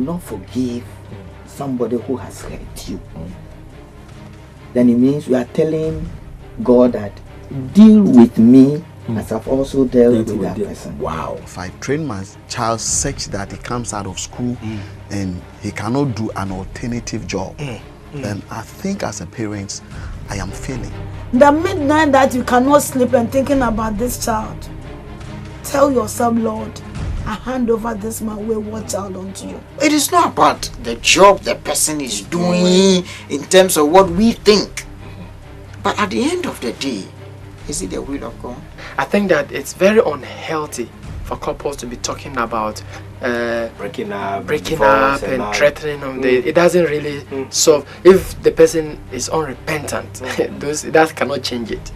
do not forgive somebody who has hurt you, then it means you are telling God that deal with me as I've also dealt with that person. Wow. If I train my child such that he comes out of school and he cannot do an alternative job, then I think as a parent, I am failing. The midnight that you cannot sleep and thinking about this child, tell yourself, Lord, I hand over this my wayward child unto you. It is not about the job the person is doing in terms of what we think. But at the end of the day, is it the will of God? I think that it's very unhealthy for couples to be talking about breaking up and threatening them. It doesn't really solve. If the person is unrepentant, that cannot change it.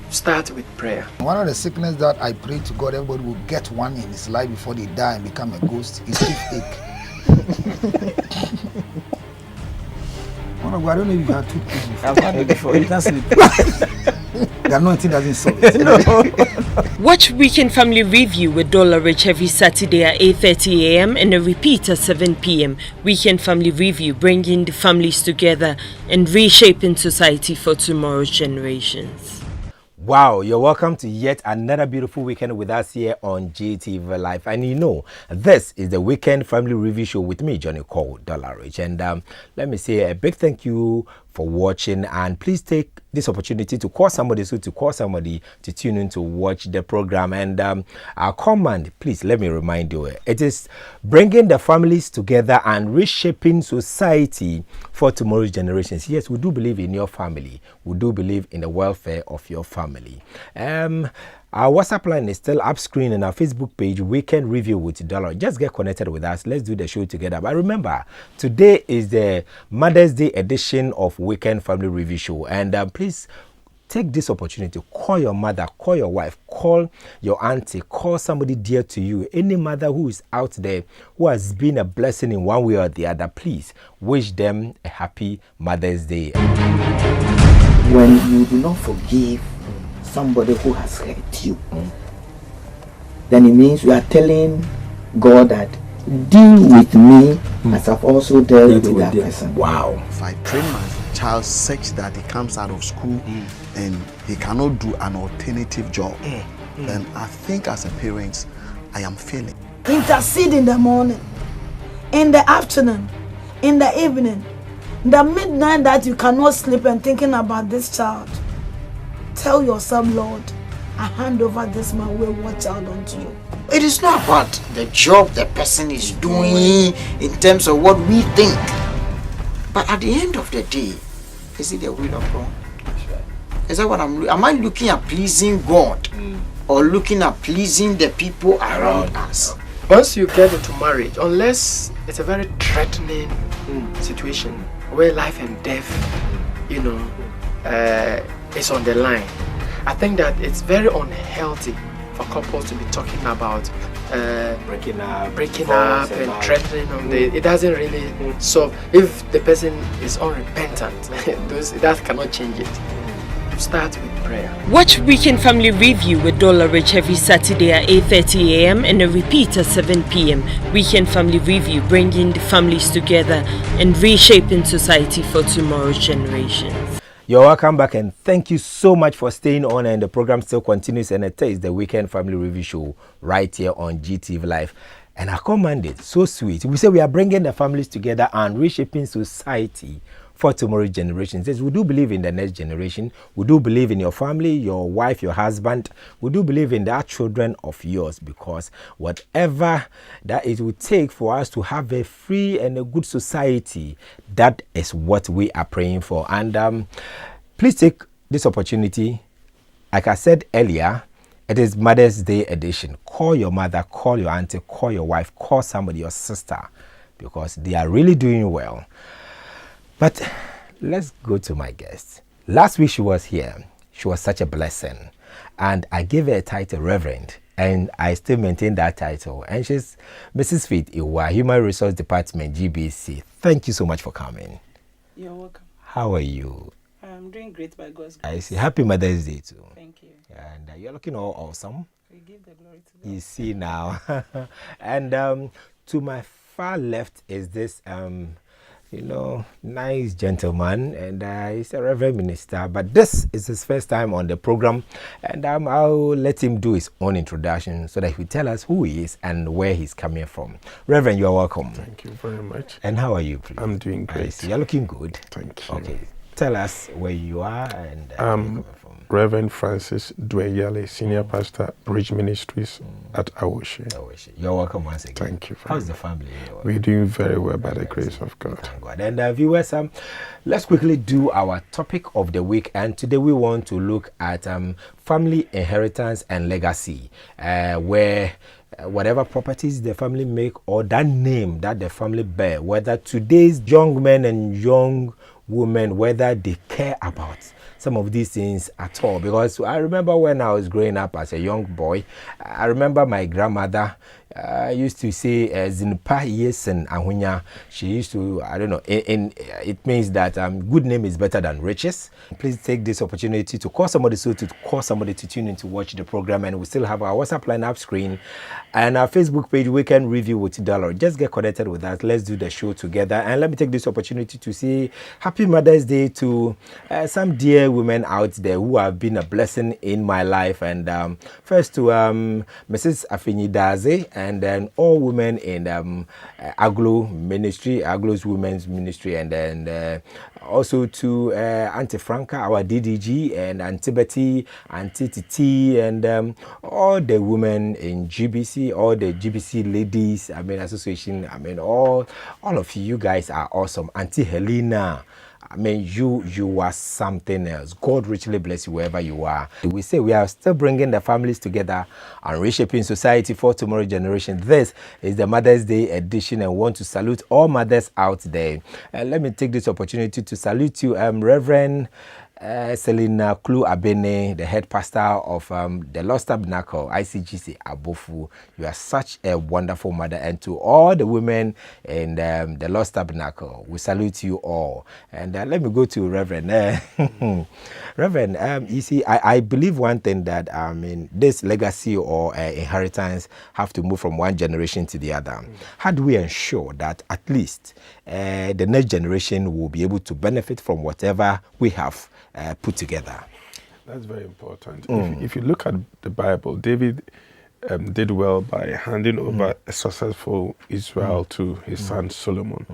Start with prayer. One of the sickness that I pray to God everybody will get one in his life before they die and become a ghost is toothache. One of I don't know if you had toothache before. I've had it before. You can't sleep. The anointing doesn't solve it. No. Watch Weekend Family Review with Dollarich every Saturday at 8:30 a.m. and a repeat at 7 p.m. Weekend Family Review, bringing the families together and reshaping society for tomorrow's generations. Wow, you're welcome to yet another beautiful weekend with us here on GTV Live. And you know, this is the Weekend Family Review Show with me, Johnny Cole Dollarich. And let me say a big thank you for watching, and please take this opportunity to call somebody to tune in to watch the program. And our command, please let me remind you, it is bringing the families together and reshaping society for tomorrow's generations. Yes, we do believe in your family. We do believe in the welfare of your family. Our WhatsApp line is still up screen, and our Facebook page, Weekend Review with Dollar. Just get connected with us. Let's do the show together. But remember, today is the Mother's Day edition of Weekend Family Review Show. And please take this opportunity. Call your mother, call your wife, call your auntie, call somebody dear to you. Any mother who is out there who has been a blessing in one way or the other, please wish them a happy Mother's Day. When you do not forgive somebody who has hurt you, then it means you are telling God that deal with me as I've also dealt with that person. Wow. If I train my child such that he comes out of school and he cannot do an alternative job, then I think as a parent, I am failing. Intercede in the morning, in the afternoon, in the evening, the midnight that you cannot sleep and thinking about this child. Tell yourself, Lord, I hand over this my wayward child unto you. It is not about the job the person is doing in terms of what we think. But at the end of the day, is it the will of God? Is that what am I looking at pleasing God or looking at pleasing the people around us? Once you get into marriage, unless it's a very threatening situation where life and death, is on the line, I think that it's very unhealthy for couples to be talking about breaking up and threatening them. It doesn't really solve. If the person is unrepentant, that cannot change it. Start with prayer. Watch Weekend Family Review with Dollarich every Saturday at 8:30 a.m. and a repeat at 7 p.m. Weekend Family Review, bringing the families together and reshaping society for tomorrow's generations. You're welcome back, and thank you so much for staying on, and the program still continues, and it is the Weekend Family Review Show right here on GTV Live. And I command it, so sweet. We say we are bringing the families together and reshaping society for tomorrow's generations. Yes, we do believe in the next generation. We do believe in your family, your wife, your husband. We do believe in the children of yours, because whatever that it would take for us to have a free and a good society, that is what we are praying for. And please take this opportunity. Like I said earlier, it is Mother's Day edition. Call your mother, call your auntie, call your wife, call somebody, your sister, because they are really doing well. But let's go to my guest. Last week she was here. She was such a blessing. And I gave her a title, Reverend. And I still maintain that title. And she's Mrs. Faith Iwa, Human Resource Department, GBC. Thank you so much for coming. You're welcome. How are you? I'm doing great by God's grace. I see. Happy Mother's Day too. Thank you. And you're looking all awesome. We give the glory to God. You see now. And to my far left is this nice gentleman, and he's a reverend minister, but this is his first time on the program, and I'll let him do his own introduction so that he will tell us who he is and where he's coming from. Reverend, you're welcome. Thank you very much. And how are you, please? I'm doing great. You're looking good. Thank you. Okay, tell us where you are and where you're coming from. Reverend Francis Dweyale, Senior Pastor, Bridge Ministries at Awoshe. You're welcome once again. Thank you. How's the family? We're doing very well by the grace of God. Thank God. And viewers, let's quickly do our topic of the week. And today we want to look at family inheritance and legacy, where whatever properties the family make or that name that the family bear, whether today's young men and young women, whether they care about some of these things at all. Because I remember when I was growing up as a young boy, I remember my grandmother used to say Zinpa Yesen Ahunya. She used to, I don't know, it means that good name is better than riches. Please take this opportunity to call somebody to tune in to watch the program, and we still have our WhatsApp line up screen and our Facebook page, Weekend Review with Dollarich. Just get connected with us. Let's do the show together. And let me take this opportunity to say Happy Mother's Day to some dear women out there who have been a blessing in my life. And first to Mrs. Afeni Daze, and then all women in Aglo Ministry, Aglo's Women's Ministry, and then also to Auntie Franca, our DDG, and Auntie Betty, Auntie Titi, and all the women in GBC, all the GBC ladies, association, all of you guys are awesome. Auntie Helena, you are something else. God richly bless you wherever you are. We say we are still bringing the families together and reshaping society for tomorrow's generation. This is the Mother's Day edition, and want to salute all mothers out there. Let me take this opportunity to salute you, Reverend Selina Klu Abene, the head pastor of the Lost Tabernacle, ICGC Abofu. You are such a wonderful mother. And to all the women in the Lost Tabernacle, we salute you all. And let me go to Reverend. Reverend, you see, I believe one thing that this legacy or inheritance have to move from one generation to the other. How do we ensure that at least the next generation will be able to benefit from whatever we have put together? That's very important. If you look at the Bible, David did well by handing over a successful Israel to his son Solomon.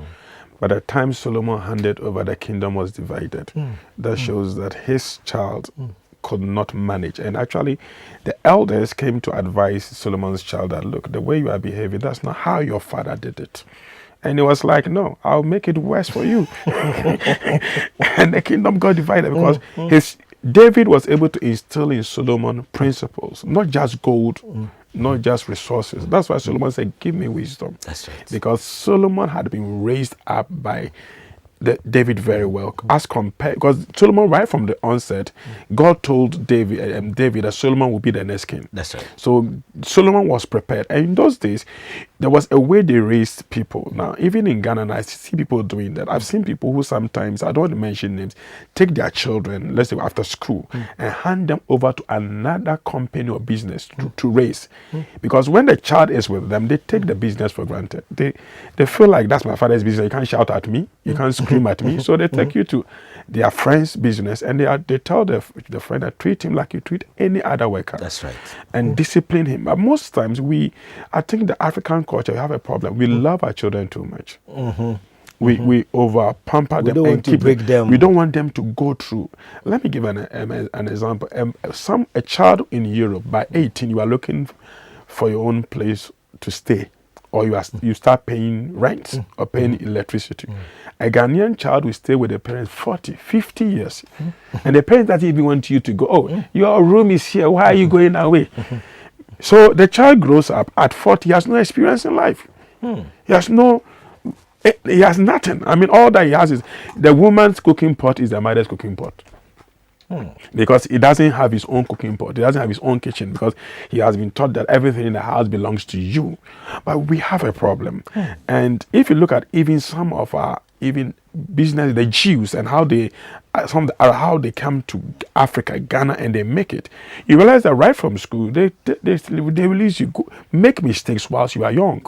By the time Solomon handed over, the kingdom was divided. That shows that his child could not manage. And actually, the elders came to advise Solomon's child that, look, the way you are behaving, that's not how your father did it. And he was like, no, I'll make it worse for you. And the kingdom got divided because David was able to instill in Solomon principles, not just gold, not just resources. That's why Solomon said, give me wisdom. That's right. Because Solomon had been raised up by David very well, as compared, because Solomon, right from the onset, God told David that Solomon would be the next king. That's right. So Solomon was prepared, and in those days, there was a way they raised people. Now, even in Ghana, and I see people doing that. I've seen people who sometimes, I don't want to mention names, take their children, let's say after school, and hand them over to another company or business to raise. Because when the child is with them, they take the business for granted. They feel like, that's my father's business. You can't shout at me. You can't scream at me. So they take you to their friend's business, and they tell the friend that treat him like you treat any other worker. That's right. And discipline him. But most times I think the African culture, we have a problem. We love our children too much. We over pamper them. We don't want to break them. We don't want them to go through. Let me give an example. A child in Europe, by 18, you are looking for your own place to stay, or you start paying rent or paying electricity. A Ghanaian child will stay with their parents 40, 50 years. And the parents don't even want you to go, oh, your room is here, why are you going away? So the child grows up at 40, he has no experience in life. He has nothing. I mean, all that he has is the woman's cooking pot is the mother's cooking pot. Because he doesn't have his own cooking pot. He doesn't have his own kitchen, because he has been taught that everything in the house belongs to you. But we have a problem. And if you look at even some of our business, the Jews, and how they come to Africa, Ghana, and they make it, you realize that right from school, they release you, make mistakes whilst you are young.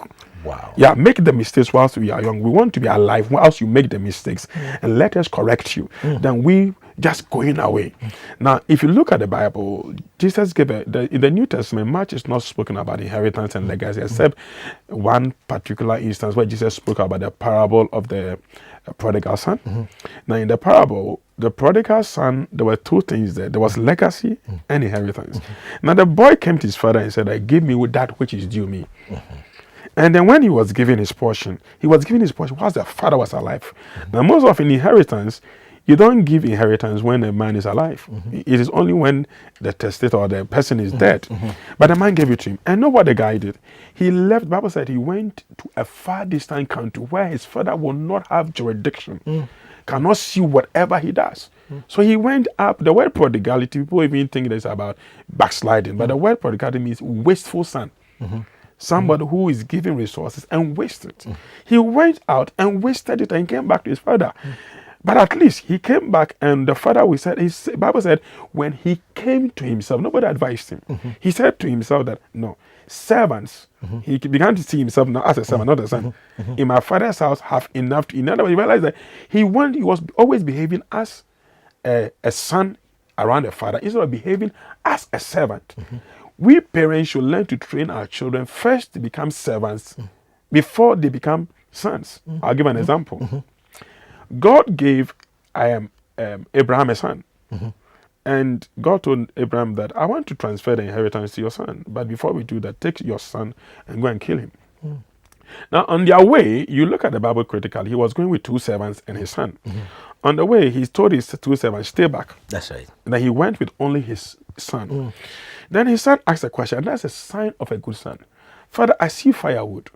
Wow. Yeah, make the mistakes whilst we are young. We want to be alive whilst you make the mistakes and let us correct you. Then we just going away. Now, if you look at the Bible, Jesus gave in the New Testament, much is not spoken about inheritance and legacy, except one particular instance where Jesus spoke about the parable of the prodigal son. Now, in the parable, the prodigal son, there were two things there. There was legacy and inheritance. Now, the boy came to his father and said, give me with that which is due me. And then when he was given his portion whilst the father was alive. Now, most of an inheritance, you don't give inheritance when a man is alive. It is only when the testator or the person is dead. But the man gave it to him. And know what the guy did? He left, the Bible said he went to a far distant country where his father will not have jurisdiction, cannot see whatever he does. So he went up. The word prodigality, people even think it's about backsliding, but the word prodigality means wasteful son. Somebody who is giving resources and wasted it. He went out and wasted it and came back to his father. But at least he came back, and the father, the Bible said, when he came to himself, nobody advised him. He said to himself that, no, servants, he began to see himself now as a servant, not a son. In my father's house, have enough to eat. In other words, he realized that he was always behaving as a son around the father instead of behaving as a servant. We parents should learn to train our children first to become servants before they become sons. I'll give an example. God gave Abraham a son. And God told Abraham that I want to transfer the inheritance to your son. But before we do that, take your son and go and kill him. Now, on their way, you look at the Bible critically, he was going with two servants and his son. On the way, he told his two servants, stay back. That's right. And then he went with only his son. Then his son asked a question, and that's a sign of a good son. Father, I see firewood.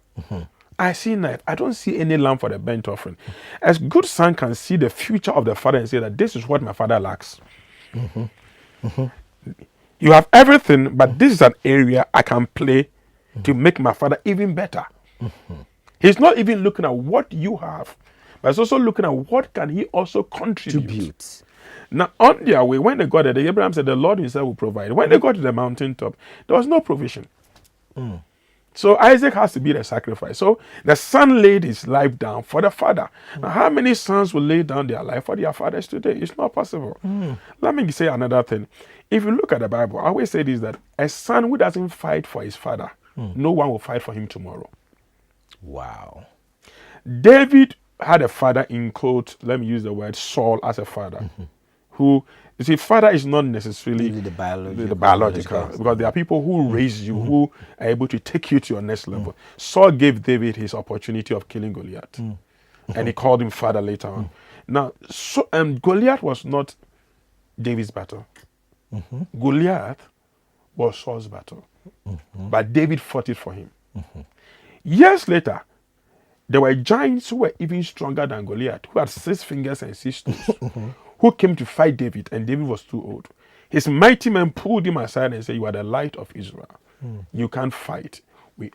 I see knife. I don't see any lamb for the burnt offering. As good son can see the future of the father and say that this is what my father lacks. You have everything, but this is an area I can play to make my father even better. He's not even looking at what you have, but he's also looking at what can he also contribute. Now, on their way, when they got there, Abraham said, the Lord himself will provide. When they got to the mountaintop, there was no provision. So Isaac has to be the sacrifice. So the son laid his life down for the father. Now, how many sons will lay down their life for their fathers today? It's not possible. Let me say another thing. If you look at the Bible, I always say this, that a son who doesn't fight for his father, no one will fight for him tomorrow. Wow. David had a father in quote, let me use the word Saul as a father, who, you see, father is not necessarily the biological, because there are people who raise you, who are able to take you to your next level. Saul gave David his opportunity of killing Goliath, and he called him father later on. Now, Goliath was not David's battle. Goliath was Saul's battle, but David fought it for him. Years later, there were giants who were even stronger than Goliath, who had 6 fingers and 6 toes, who came to fight David, and David was too old. His mighty men pulled him aside and said, you are the light of Israel. You can't fight.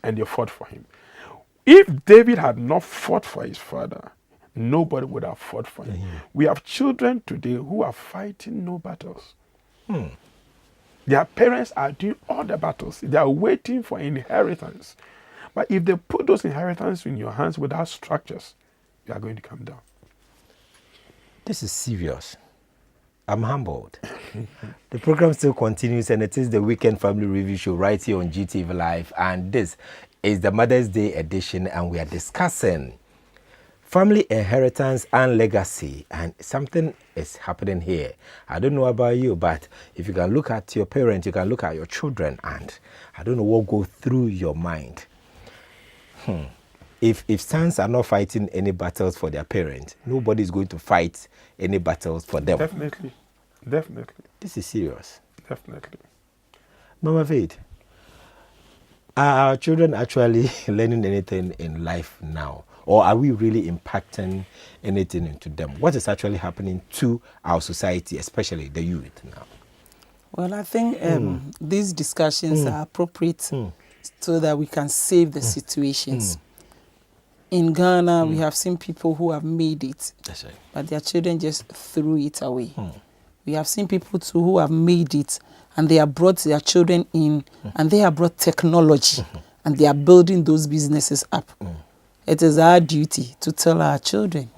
And they fought for him. If David had not fought for his father, nobody would have fought for him. We have children today who are fighting no battles. Their parents are doing all the battles. They are waiting for inheritance. But if they put those inheritance in your hands without structures, you are going to come down. This is serious. I'm humbled. The program still continues, and it is the Weekend Family Review Show right here on GTV Live. And this is the Mother's Day edition, and we are discussing family inheritance and legacy. And something is happening here. I don't know about you, but if you can look at your parents, you can look at your children, and I don't know what goes through your mind. If sons are not fighting any battles for their parents, nobody is going to fight any battles for them. Definitely. This is serious. Definitely. Mama Faith, are our children actually learning anything in life now? Or are we really impacting anything into them? What is actually happening to our society, especially the youth now? Well, I think these discussions are appropriate so that we can save the situations. In Ghana, we have seen people who have made it, That's right. but their children just threw it away. We have seen people too who have made it, and they have brought their children in, and they have brought technology, and they are building those businesses up. It is our duty to tell our children,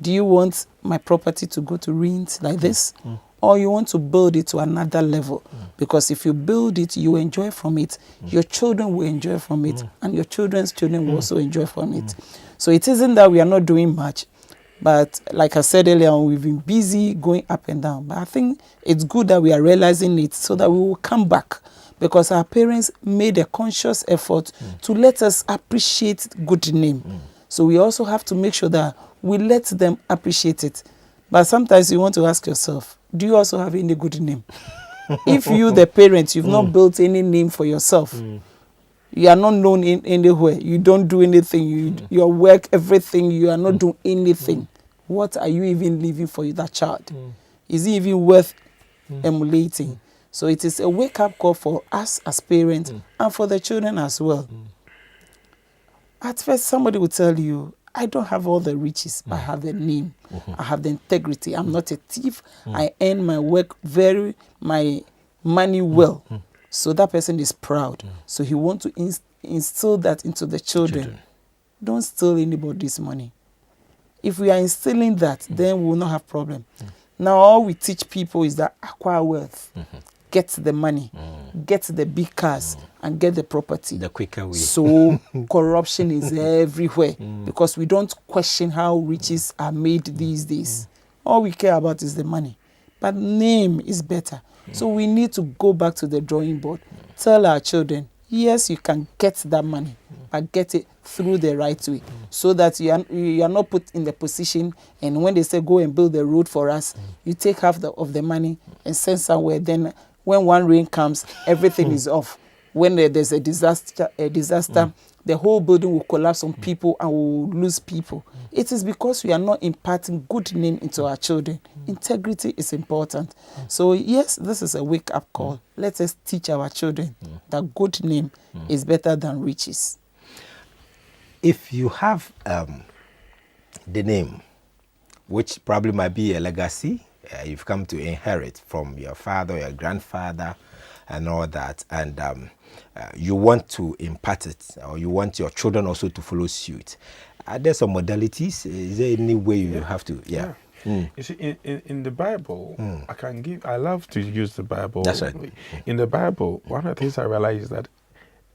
do you want my property to go to ruins like this? Or you want to build it to another level? Because if you build it, you enjoy from it, your children will enjoy from it, and your children's children will also enjoy from it. So it isn't that we are not doing much, but like I said earlier, we've been busy going up and down. But I think it's good that we are realizing it so that we will come back, because our parents made a conscious effort to let us appreciate good name. So we also have to make sure that we let them appreciate it. But sometimes you want to ask yourself, do you also have any good name? If you, the parent, you've not built any name for yourself, you are not known in anywhere, you don't do anything, your work, everything, you are not doing anything, what are you even leaving for that child? Is it even worth emulating? So it is a wake-up call for us as parents and for the children as well. At first, somebody will tell you, I don't have all the riches, but I have the name. I have the integrity. I'm not a thief. I earn my my money well. So that person is proud. So he wants to instill that into the children. Don't steal anybody's money. If we are instilling that, then we will not have problem. Now all we teach people is that acquire wealth. Get the money, get the big cars, and get the property. The quicker way. So corruption is everywhere, because we don't question how riches are made these days. All we care about is the money. But name is better. So we need to go back to the drawing board. Tell our children, yes, you can get that money, but get it through the right way, so that you are not put in the position, and when they say go and build the road for us, you take half of the money and send somewhere. Then when one rain comes, everything is off. When there's a disaster, the whole building will collapse on people and we will lose people. It is because we are not imparting good name into our children. Integrity is important. So yes, this is a wake-up call. Let us teach our children that good name is better than riches. If you have the name, which probably might be a legacy, you've come to inherit from your father or your grandfather and all that, and you want to impart it, or you want your children also to follow suit. Are there some modalities? Is there any way you have to? Yeah. You see, in the Bible, I love to use the Bible. That's right. In the Bible, one of the things I realize is that,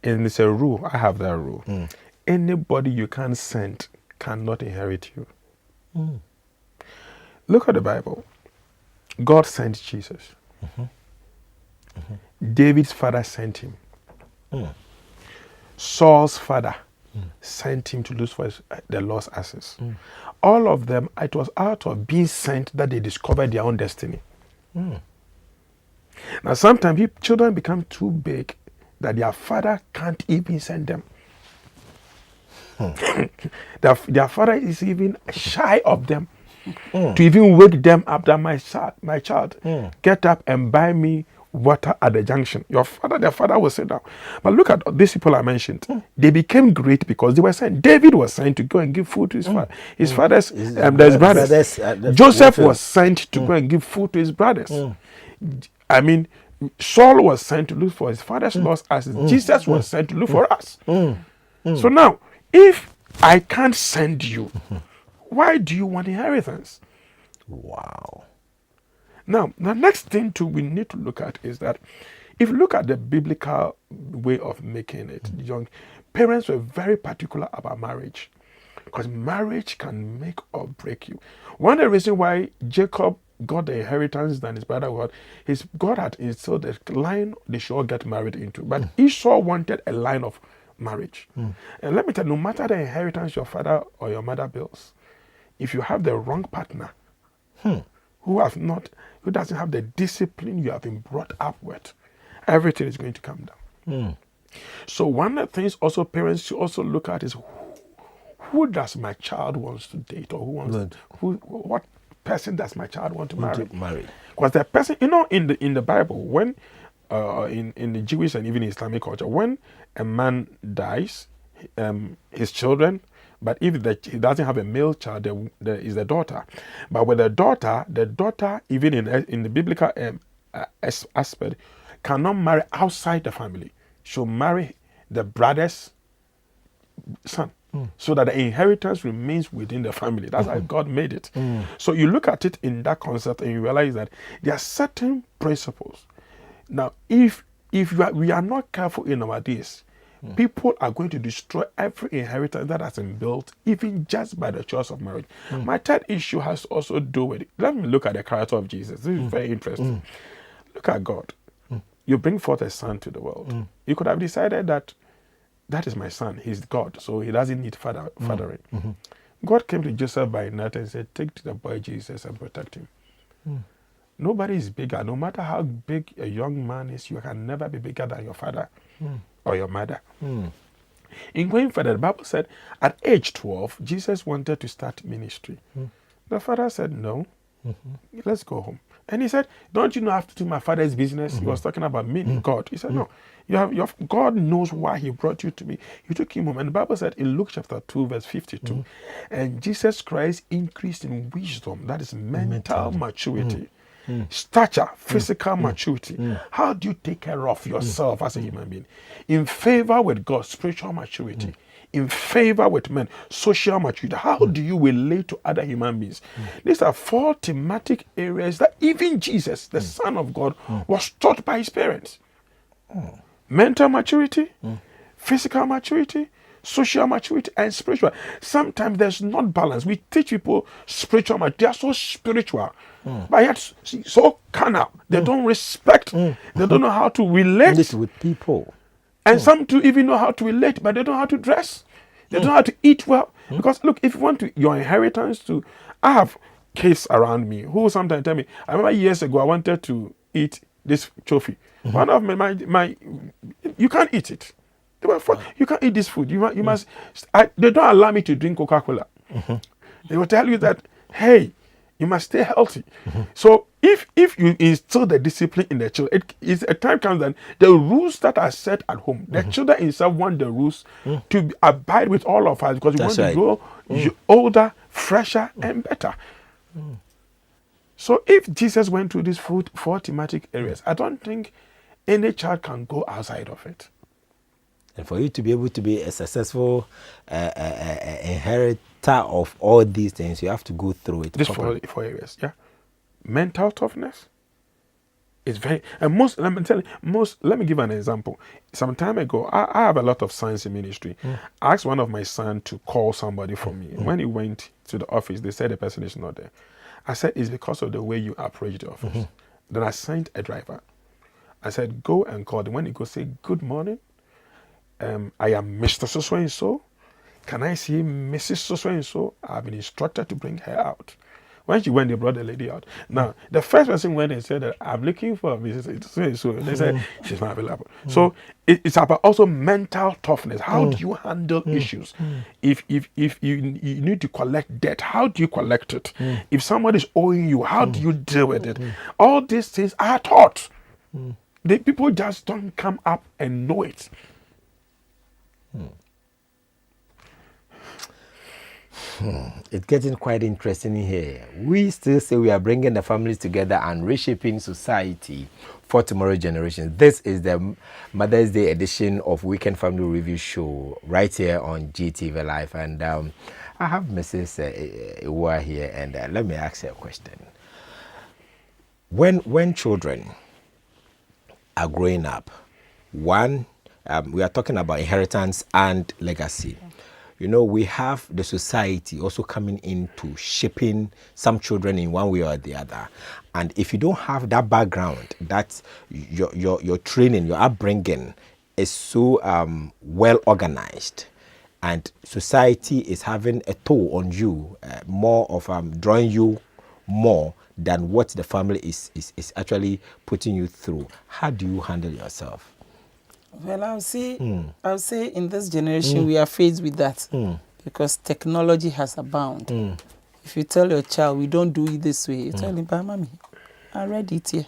and it's a rule, I have that rule. Anybody you can't send cannot inherit you. Look at the Bible. God sent Jesus. David's father sent him. Saul's father sent him to look for the lost asses. All of them, it was out of being sent that they discovered their own destiny. Now, sometimes children become too big that their father can't even send them. Their father is even shy of them. To even wake them up, that my child, get up and buy me water at the junction. Their father will sit down. But look at these people I mentioned. They became great because they were sent. David was sent to go and give food to his father, his brothers. Joseph was sent to go and give food to his brothers. I mean, Saul was sent to look for his father's lost asses. Jesus was sent to look for us. So now, if I can't send you, why do you want inheritance? Wow. Now, the next thing we need to look at is that if you look at the biblical way of making it, young parents were very particular about marriage, because marriage can make or break you. One of the reasons why Jacob got the inheritance than his brother got, God had instilled a line they should all get married into. But Esau wanted a line of marriage. And let me tell you, no matter the inheritance your father or your mother builds, if you have the wrong partner who doesn't have the discipline you have been brought up with, everything is going to come down. So one of the things also parents should also look at is who does my child wants to date, or what person does my child want to marry? Because the person, in the Bible, when in the Jewish and even Islamic culture, when a man dies, his children, but if he doesn't have a male child, there is the daughter. But with the daughter, even in the biblical aspect, cannot marry outside the family. She'll marry the brother's son. So that the inheritance remains within the family. That's how God made it. So you look at it in that concept and you realize that there are certain principles. Now, if we are not careful in our days, people are going to destroy every inheritance that has been built, even just by the choice of marriage. My third issue has to also do with it. Let me look at the character of Jesus. This is very interesting. Look at God. You bring forth a son to the world. You could have decided that is my son. He's God, so he doesn't need fathering. God came to Joseph by night and said, take the boy Jesus and protect him. Nobody is bigger. No matter how big a young man is, you can never be bigger than your father or your mother. In going further, the Bible said at age 12, Jesus wanted to start ministry. The father said, no, let's go home. And he said, don't you know I have to do my father's business? He was talking about me, God. He said, no, God knows why he brought you to me. He took him home. And the Bible said in Luke chapter 2, verse 52, and Jesus Christ increased in wisdom, that is mental maturity, stature, physical maturity. How do you take care of yourself as a human being? In favor with God, spiritual maturity. In favor with men, social maturity. How do you relate to other human beings? These are 4 thematic areas that even Jesus, the Son of God, was taught by his parents. Mental maturity, physical maturity, social maturity, and spiritual. Sometimes there's not balance. We teach people spiritual maturity. They are so spiritual, but yet so carnal. They don't respect. They don't know how to relate with people. And some do even know how to relate, but they don't know how to dress. They don't know how to eat well. Because look, if you want your inheritance to, I have kids around me who sometimes tell me, I remember years ago I wanted to eat this trophy. One of my you can't eat it. You can't eat this food. You must. They don't allow me to drink Coca-Cola. They will tell you that, hey, you must stay healthy. So if you instill the discipline in the children, a time comes that the rules that are set at home, the children themselves want the rules to abide with all of us because we want to grow older, fresher, and better. So if Jesus went through these 4 thematic areas, I don't think any child can go outside of it. And for you to be able to be a successful inheritor of all these things, you have to go through it. These 4 areas, yeah. Mental toughness is very, and let me give an example. Some time ago, I have a lot of sons in ministry. I asked one of my sons to call somebody for me. When he went to the office, they said the person is not there. I said, it's because of the way you approach the office. Then I sent a driver. I said, go and call them. When he goes, say, good morning. I am Mr. So-so-and-so. Can I see Mrs. So-so-and-so? I've been instructed to bring her out. When she went, they brought the lady out. Now, the first person went and said that I'm looking for Mrs. So-so. They said, she's not available. So it's about also mental toughness. How do you handle issues? If you need to collect debt, how do you collect it? If somebody is owing you, how do you deal with it? All these things are taught. The people just don't come up and know it. It's getting quite interesting here. We still say we are bringing the families together and reshaping society for tomorrow's generation. This is the Mother's Day edition of Weekend Family Review Show right here on GTV Live. And I have Mrs. Iwa here, and let me ask her a question. When children are growing up, we are talking about inheritance and legacy. You know, we have the society also coming into shaping some children in one way or the other. And if you don't have that background, that your training, your upbringing is so well organized, and society is having a toll on you, more of drawing you more than what the family is actually putting you through. How do you handle yourself? Well, I'll say in this generation we are faced with that because technology has abound. If you tell your child we don't do it this way, you tell him, "But mommy, I read it here,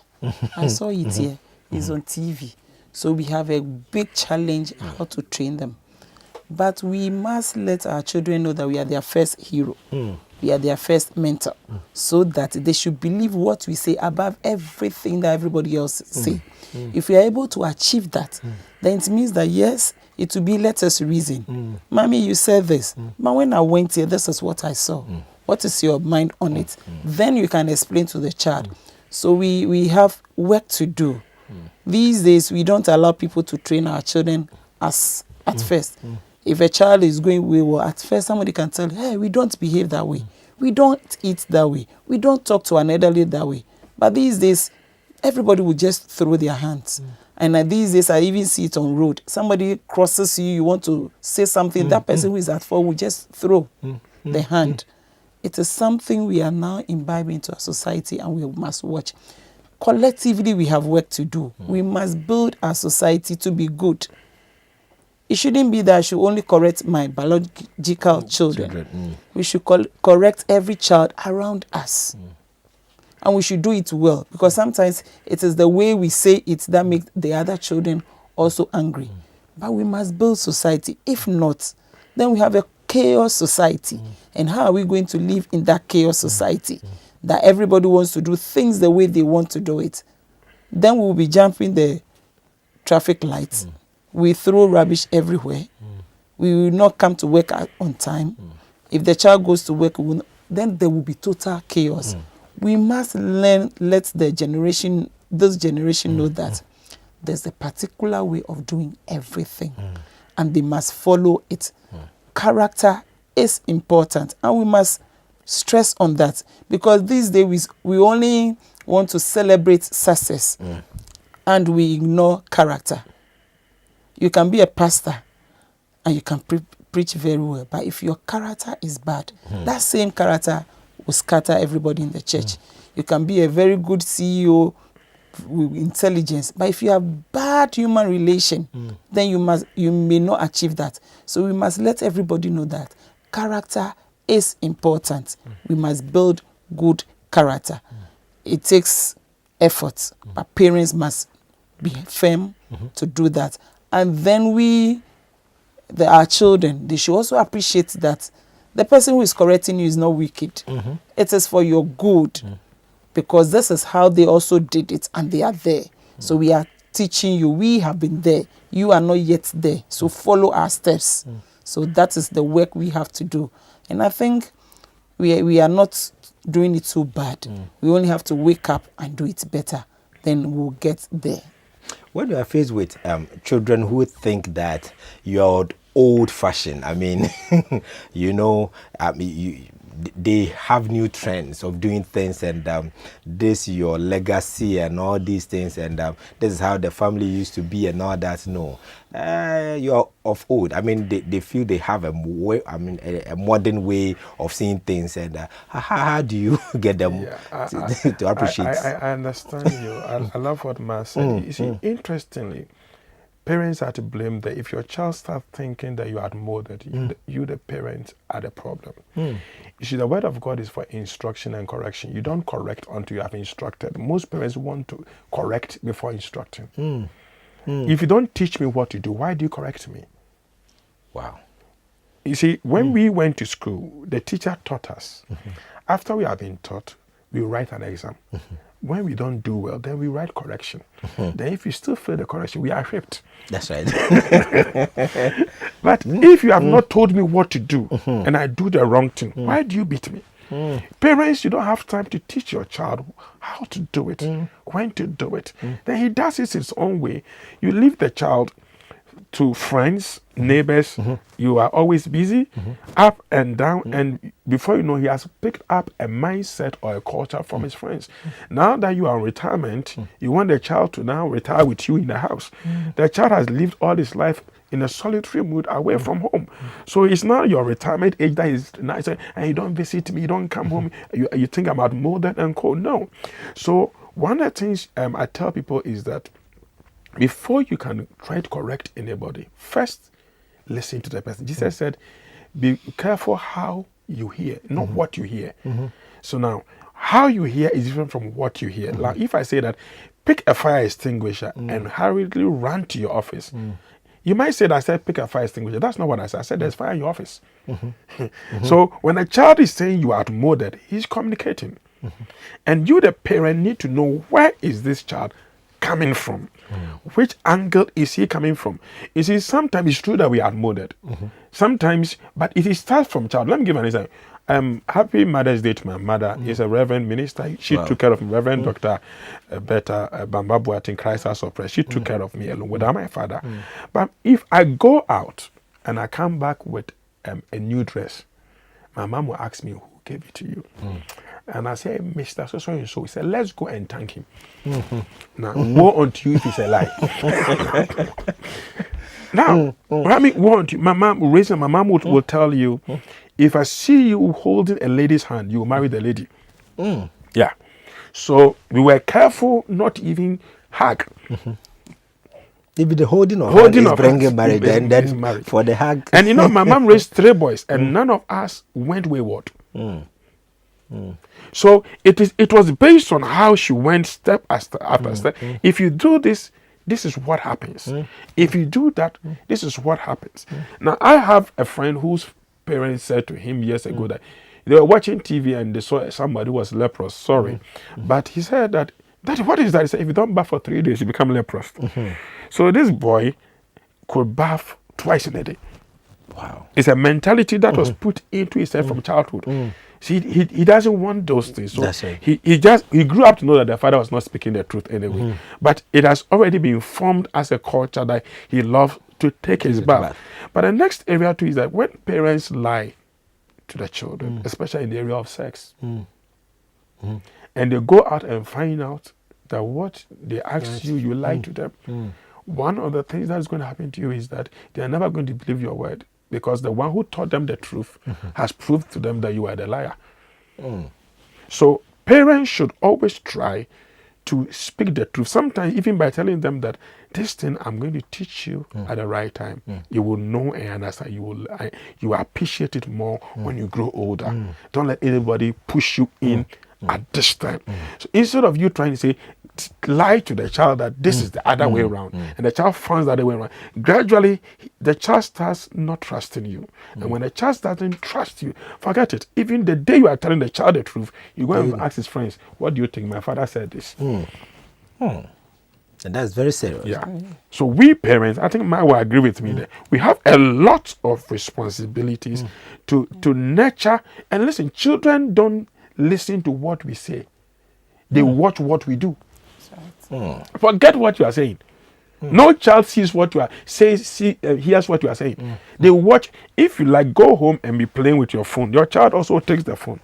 I saw it here, it's on TV." So we have a big challenge how to train them. But we must let our children know that we are their first hero. We are their first mentor, so that they should believe what we say above everything that everybody else say. If we are able to achieve that, then it means that yes, it will be let us reason. Mommy, you said this. But when I went here, this is what I saw. What is your mind on it? Then you can explain to the child. So we have work to do. These days, we don't allow people to train our children as at first. If a child is going wayward, at first somebody can tell, hey, we don't behave that way. We don't eat that way. We don't talk to an elderly that way. But these days, everybody will just throw their hands. And these days, I even see it on road. Somebody crosses you, you want to say something, that person who is at fault will just throw the hand. It is something we are now imbibing into our society, and we must watch. Collectively, we have work to do. We must build our society to be good. It shouldn't be that I should only correct my biological children. We should correct every child around us. And we should do it well, because sometimes it is the way we say it that makes the other children also angry. But we must build society. If not, then we have a chaos society. And how are we going to live in that chaos society? That everybody wants to do things the way they want to do it. Then we will be jumping the traffic lights. We throw rubbish everywhere. We will not come to work on time. If the child goes to work, then there will be total chaos. We must let this generation know that there's a particular way of doing everything, and they must follow it. Character is important, and we must stress on that, because these days we only want to celebrate success and we ignore character. You can be a pastor and you can preach very well, but if your character is bad, that same character will scatter everybody in the church. You can be a very good CEO with intelligence, but if you have bad human relation, then you may not achieve that. So we must let everybody know that character is important. We must build good character. It takes effort, but parents must be firm to do that. And then our children, they should also appreciate that the person who is correcting you is not wicked. It is for your good, because this is how they also did it, and they are there. So we are teaching you. We have been there. You are not yet there. So follow our steps. So that is the work we have to do. And I think we are not doing it so bad. We only have to wake up and do it better. Then we'll get there. When you are faced with children who think that you're old-fashioned, I mean, they have new trends of doing things, and this your legacy and all these things, and this is how the family used to be and all that. No, you're of old. I mean, they feel they have a modern way of seeing things, and how do you get them to appreciate? I understand you. I love what Ma said. You see, interestingly, parents are to blame that if your child starts thinking that you are outmoded, you the parents are the problem. You see, the word of God is for instruction and correction. You don't correct until you have instructed. Most parents want to correct before instructing. If you don't teach me what to do, why do you correct me? Wow. You see, when we went to school, the teacher taught us. After we have been taught, we write an exam. When we don't do well, then we write correction. Then if you still fail the correction, we are whipped. That's right. But if you have not told me what to do and I do the wrong thing, why do you beat me? Parents, you don't have time to teach your child how to do it, when to do it. Then he does it his own way. You leave the child to friends, neighbors. You are always busy, up and down, and before you know, he has picked up a mindset or a culture from his friends. Now that you are in retirement, you want the child to now retire with you in the house. The child has lived all his life in a solitary mood away from home. So it's not your retirement age that is nice, and you don't visit me, you don't come home, you think about modern and cold. No. So one of the things I tell people is that before you can try to correct anybody, first listen to the person. Jesus said, be careful how you hear, not what you hear. So now, how you hear is different from what you hear. Like if I say that, pick a fire extinguisher and hurriedly run to your office, you might say that I said pick a fire extinguisher. That's not what I said. I said there's fire in your office. So when a child is saying you are outmoded, he's communicating. And you, the parent, need to know, where is this child coming from? Which angle is he coming from? You see, sometimes it's true that we are molded. Sometimes, but it starts from child. Let me give an example. Happy Mother's Day to my mother. Is a Reverend minister. She took care of me. Reverend Dr. Beta Bambabuat in Christ House of Prayer. She took care of me alone without my father. But if I go out and I come back with a new dress, my mom will ask me, who gave it to you? And I say, Mr. So and so. He said, let's go and thank him. Now, woe unto you if it's a lie. Now, I mean, woe unto you. My mom will tell you, if I see you holding a lady's hand, you will marry the lady. Yeah. So we were careful not to even hug. If the holding of hand is bringing marriage, then marriage. For the hug. And you know, my mom raised 3 boys, and none of us went wayward. So it was based on how she went step after step. If you do this, this is what happens. If you do that, this is what happens. Now, I have a friend whose parents said to him years ago that they were watching TV and they saw somebody who was leprous. Sorry. But he said that, Daddy, what is that? He said, if you don't bath for 3 days, you become leprous. So this boy could bath twice in a day. Wow. It's a mentality that was put into his head from childhood. See, he doesn't want those things. So That's right. he grew up to know that the father was not speaking the truth anyway. But it has already been formed as a culture that he loves to take his bath. But the next area too is that when parents lie to the children, especially in the area of sex, and they go out and find out that what they ask you lie to them, one of the things that's going to happen to you is that they are never going to believe your word, because the one who taught them the truth has proved to them that you are the liar. So parents should always try to speak the truth. Sometimes even by telling them that this thing I'm going to teach you at the right time, you will know and understand. You will appreciate it more when you grow older. Don't let anybody push you in at this time. So instead of you trying to say, lie to the child that this is the other way around, and the child finds the other way around, gradually the child starts not trusting you. And when the child doesn't trust you, forget it. Even the day you are telling the child the truth, you go and ask his friends, what do you think? My father said this. And that's very serious. Yeah. So we parents, I think Maya will agree with me that we have a lot of responsibilities to nurture. And listen, children don't listen to what we say. They watch what we do. Forget what you are saying. No child sees what you are hears what you are saying. They watch. If you like, go home and be playing with your phone. Your child also takes the phone.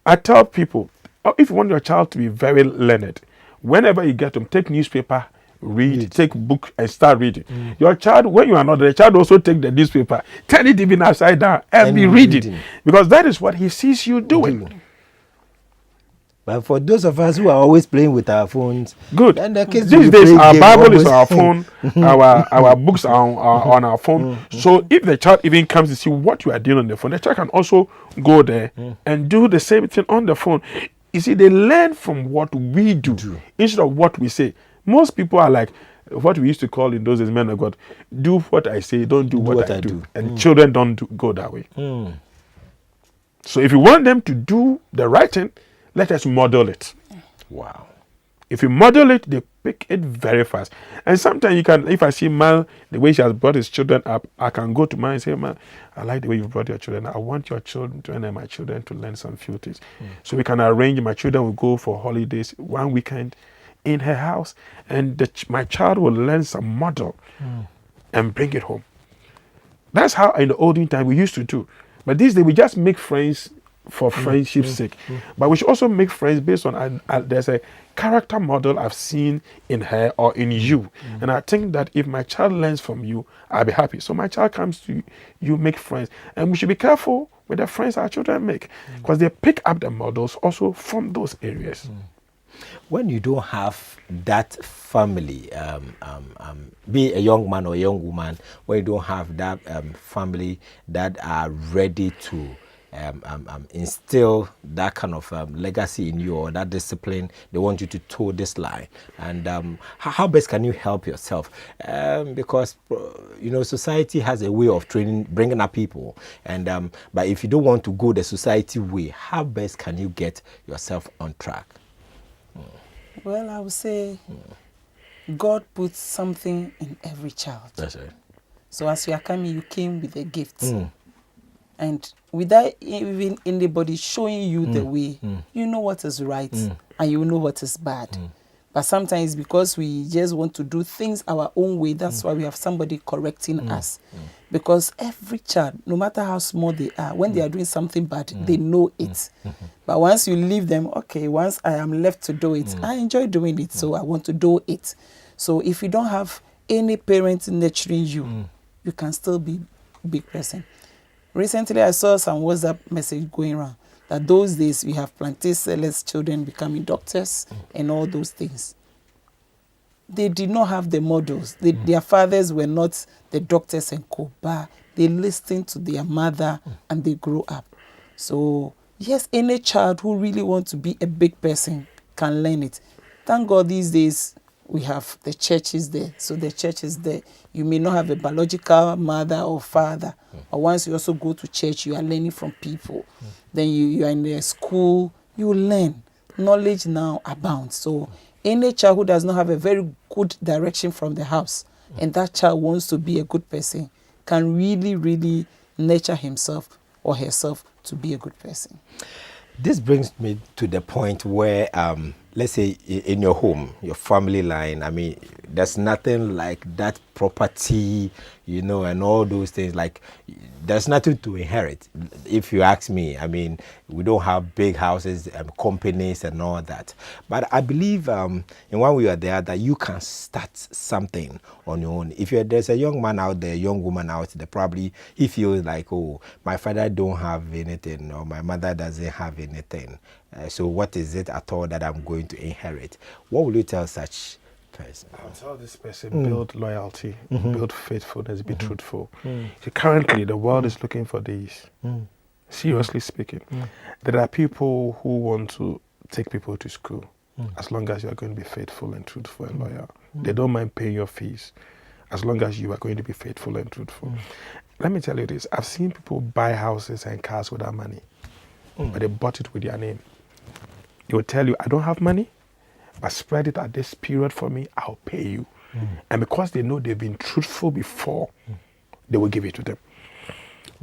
I tell people, if you want your child to be very learned, whenever you get them, take newspaper, read, take book and start reading. Your child, when you are not, the child also take the newspaper, turn it even upside down and be reading. Because that is what he sees you doing. But for those of us who are always playing with our phones, good. These days, our Bible is on our phone, our books are on our phone. So if the child even comes to see what you are doing on the phone, the child can also go there and do the same thing on the phone. You see, they learn from what we do instead of what we say. Most people are like what we used to call in those days, men of God, do what I say, don't do what I do. And children don't go that way. So if you want them to do the right thing, let us model it. Wow. If you model it, they pick it very fast. And sometimes you can, if I see Man, the way she has brought his children up, I can go to Man and say, Man, I like the way you brought your children. I want your children and my children to learn some few things. So we can arrange, my children will go for holidays one weekend in her house, and my child will learn some model and bring it home. That's how in the olden time we used to do. But these days we just make friends for friendship's sake. But we should also make friends based on there's a character model I've seen in her or in you. And I think that if my child learns from you, I'll be happy. So my child comes to you, make friends. And we should be careful with the friends our children make, because they pick up the models also from those areas. When you don't have that family, be a young man or a young woman, when you don't have that family that are ready to instill that kind of legacy in you, or that discipline, they want you to toe this line. And how best can you help yourself? Because society has a way of bringing up people, and but if you don't want to go the society way, how best can you get yourself on track? Well, I would say God puts something in every child. That's right. So as you are coming, you came with a gift. And without even anybody showing you the way, you know what is right and you know what is bad. But sometimes because we just want to do things our own way, that's why we have somebody correcting us. Because every child, no matter how small they are, when they are doing something bad, they know it. But once you leave them, okay, once I am left to do it, I enjoy doing it, so I want to do it. So if you don't have any parents nurturing you, you can still be a big person. Recently, I saw some WhatsApp message going around that those days we have plantain sellers, children becoming doctors and all those things. They did not have the models. Their fathers were not the doctors and co, but they listened to their mother and they grew up. So, yes, any child who really wants to be a big person can learn it. Thank God these days we have the churches there. So the church is there. You may not have a biological mother or father, but once you also go to church, you are learning from people. Then you are in the school, you learn. Knowledge now abounds. So any child who does not have a very good direction from the house, and that child wants to be a good person, can really, really nurture himself or herself to be a good person. This brings me to the point where, let's say in your home, your family line, I mean, there's nothing like that property, you know, and all those things. Like, there's nothing to inherit. If you ask me, I mean, we don't have big houses, companies and all that. But I believe in one way or the other, you can start something on your own. If there's a young man out there, a young woman out there, probably he feels like, oh, my father don't have anything or my mother doesn't have anything. So what is it at all that I'm going to inherit? What will you tell such person? I'll tell this person, build loyalty, build faithfulness, be truthful. See, currently, the world is looking for these. Seriously speaking. There are people who want to take people to school as long as you are going to be faithful and truthful and loyal. They don't mind paying your fees as long as you are going to be faithful and truthful. Let me tell you this. I've seen people buy houses and cars without money, but they bought it with their name. They will tell you, I don't have money, but spread it at this period for me, I'll pay you. And because they know they've been truthful before, they will give it to them.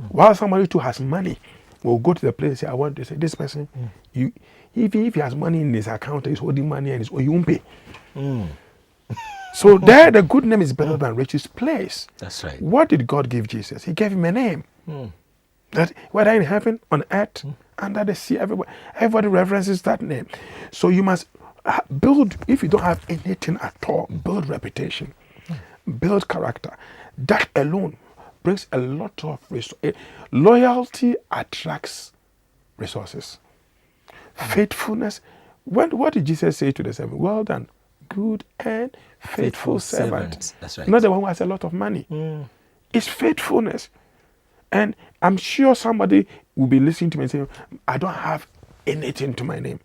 While somebody too has money, will go to the place and say, I want to say, this person, even if he has money in his account, he's holding money and you won't pay. So there, the good name is better than riches place. That's right. What did God give Jesus? He gave him a name. That whether in heaven, on earth, under the sea, everybody reverences that name. So you must build, if you don't have anything at all, build reputation, build character. That alone brings a lot of resources. Loyalty attracts resources. Faithfulness. What did Jesus say to the servant? Well done, good and faithful servant. That's right. Not the one who has a lot of money. It's faithfulness. And I'm sure somebody will be listening to me and saying, I don't have anything to my name.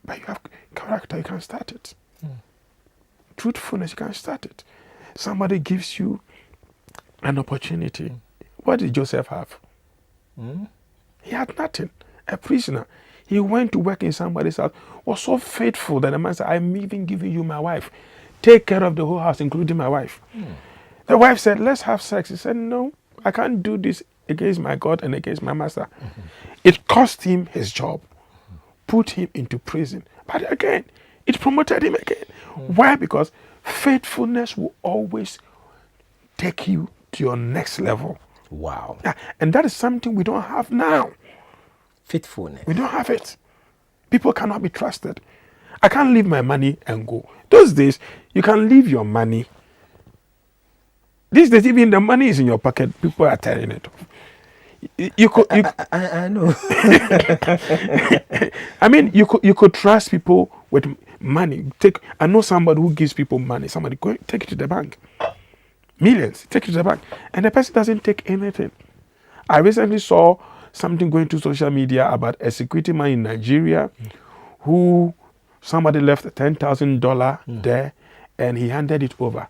But you have character, you can start it. Truthfulness, you can start it. Somebody gives you an opportunity. What did Joseph have? He had nothing. A prisoner. He went to work in somebody's house, was so faithful that the man said, I'm even giving you my wife. Take care of the whole house, including my wife. The wife said, let's have sex. He said, no, I can't do this against my God and against my master. It cost him his job, put him into prison. But again, it promoted him again. Why? Because faithfulness will always take you to your next level. Wow. Yeah, and that is something we don't have now. Faithfulness. We don't have it. People cannot be trusted. I can't leave my money and go. Those days, you can leave your money. These days, even the money is in your pocket, people are tearing it off. I know. I mean, you could trust people with money. I know somebody who gives people money. Somebody go take it to the bank. Millions, take it to the bank. And the person doesn't take anything. I recently saw something going to social media about a security man in Nigeria who somebody left $10,000 there and he handed it over.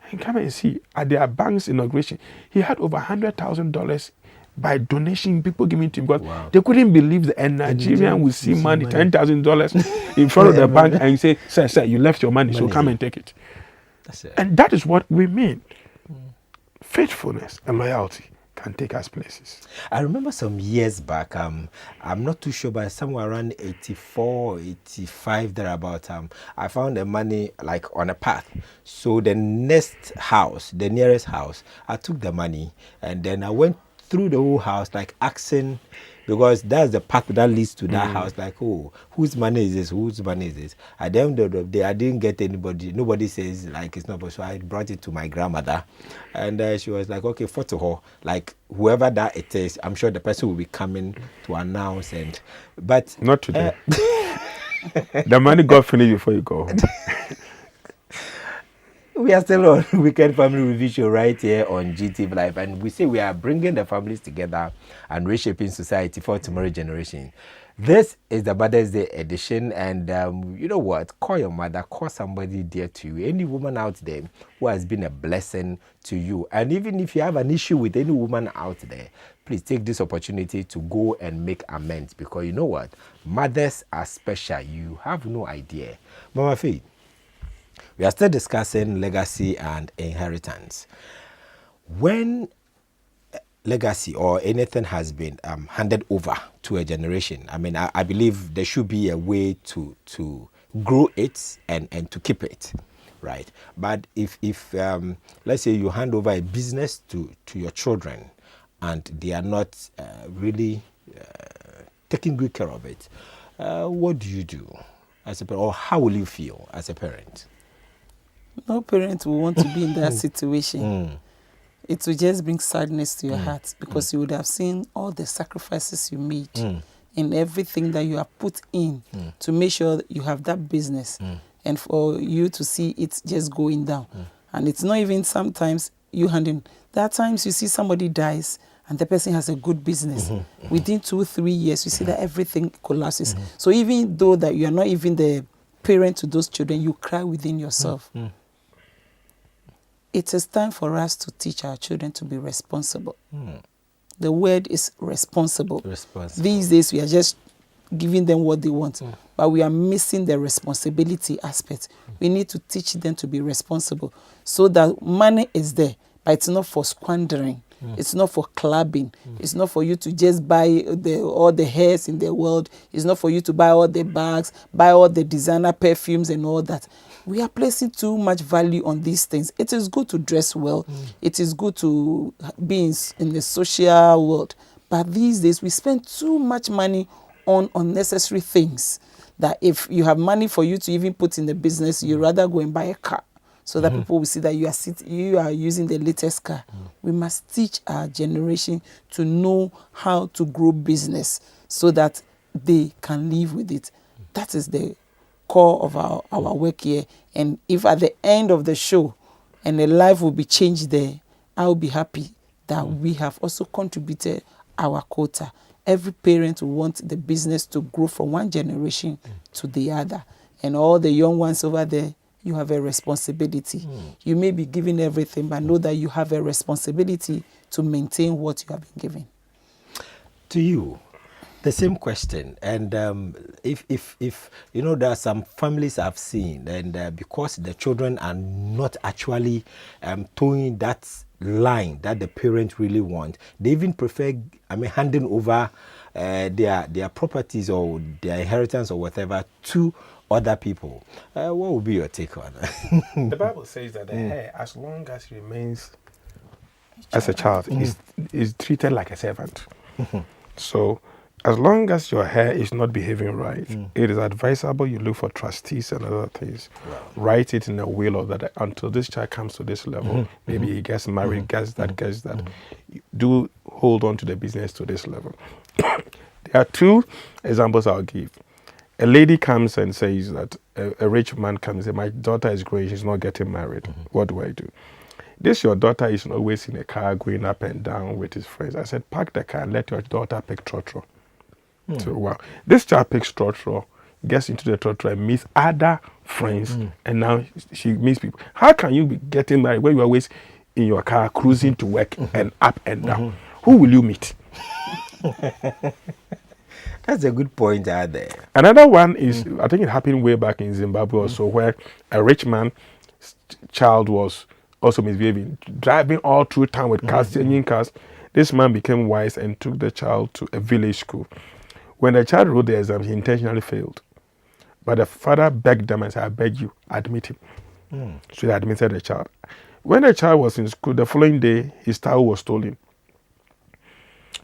And come and see, at their bank's inauguration, he had over $100,000 by donation, people giving to him, because they couldn't believe that a Nigerian would see money, $10,000 in front of the bank and say, sir, you left your money, so come and take it. That's it. And that is what we mean. Faithfulness and loyalty can take us places. I remember some years back, I'm not too sure, but somewhere around 84, 85, thereabout, I found the money like on a path. So the nearest house, I took the money and then I went through the whole house, like asking, because that's the path that leads to that house. Like, oh, whose money is this? Whose money is this? At the end of the day, I didn't get anybody. Nobody says like it's not. So I brought it to my grandmother, and she was like, okay, for to her, like whoever that it is, I'm sure the person will be coming to announce. And but not today. The money got finished before you go home. We are still on Weekend Family Review Show right here on GTV Live, and we say we are bringing the families together and reshaping society for tomorrow's generation. This is the Mother's Day edition, and you know what? Call your mother, call somebody dear to you, any woman out there who has been a blessing to you. And even if you have an issue with any woman out there, please take this opportunity to go and make amends, because you know what? Mothers are special. You have no idea. Mama Faith, we are still discussing legacy and inheritance. When legacy or anything has been handed over to a generation, I mean, I believe there should be a way to grow it and to keep it, right? But if let's say you hand over a business to your children and they are not really taking good care of it, what do you do as a parent, or how will you feel as a parent? No parent will want to be in that situation. It will just bring sadness to your heart, because you would have seen all the sacrifices you made and everything that you have put in to make sure that you have that business, and for you to see it just going down. And it's not even sometimes you handing. There are times you see somebody dies and the person has a good business. Within 2-3 years, you see that everything collapses. So even though that you are not even the parent to those children, you cry within yourself. It is time for us to teach our children to be responsible. The word is responsible. These days, we are just giving them what they want, but we are missing the responsibility aspect. We need to teach them to be responsible, so that money is there, but it's not for squandering. It's not for clubbing. It's not for you to just buy all the hairs in the world. It's not for you to buy all the bags, buy all the designer perfumes and all that. We are placing too much value on these things. It is good to dress well. It is good to be in the social world. But these days, we spend too much money on unnecessary things, that if you have money for you to even put in the business, you rather go and buy a car, so that people will see that you are using the latest car. We must teach our generation to know how to grow business so that they can live with it. That is the core of our work here. And if at the end of the show and the life will be changed there, I'll be happy that we have also contributed our quota. Every parent will want the business to grow from one generation to the other. And all the young ones over there, you have a responsibility. You may be given everything, but know that you have a responsibility to maintain what you have been given. To you, the same question. And if you know, there are some families I've seen, and because the children are not actually towing that line that the parents really want, they even prefer, handing over their properties or their inheritance or whatever to other people. What would be your take on that? The Bible says that the hair, as long as it remains as a child, is treated like a servant. So as long as your hair is not behaving right, it is advisable you look for trustees and other things. Write it in a will or that until this child comes to this level, maybe he gets married, gets that. Do hold on to the business to this level. There are two examples I'll give. A lady comes and says that a rich man comes and says, my daughter is growing, she's not getting married. What do I do? This your daughter is always in a car going up and down with his friends. I said, park the car and let your daughter pick trotro. So wow, this child picks trotro, gets into the trotro and meets other friends, and now she meets people. How can you be getting married when you're always in your car cruising to work and up and down? Who will you meet? That's a good point out there. Another one is, I think it happened way back in Zimbabwe also, where a rich man child was also misbehaving, driving all through town with cars, changing cars. This man became wise and took the child to a village school. When the child wrote the exam, he intentionally failed. But the father begged them and said, I beg you, admit him. So they admitted the child. When the child was in school, the following day, his towel was stolen.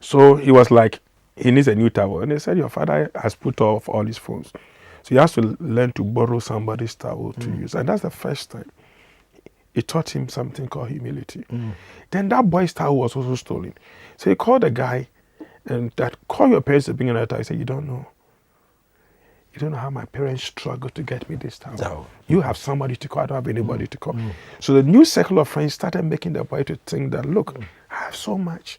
So he was like, he needs a new towel. And they said, your father has put off all his phones. So he has to learn to borrow somebody's towel to use. And that's the first time. It taught him something called humility. Then that boy's towel was also stolen. So he called the guy and that, call your parents to bring another towel. He said, you don't know. You don't know how my parents struggled to get me this towel. No. You have somebody to call. I don't have anybody to call. So the new circle of friends started making the boy to think that, look, I have so much.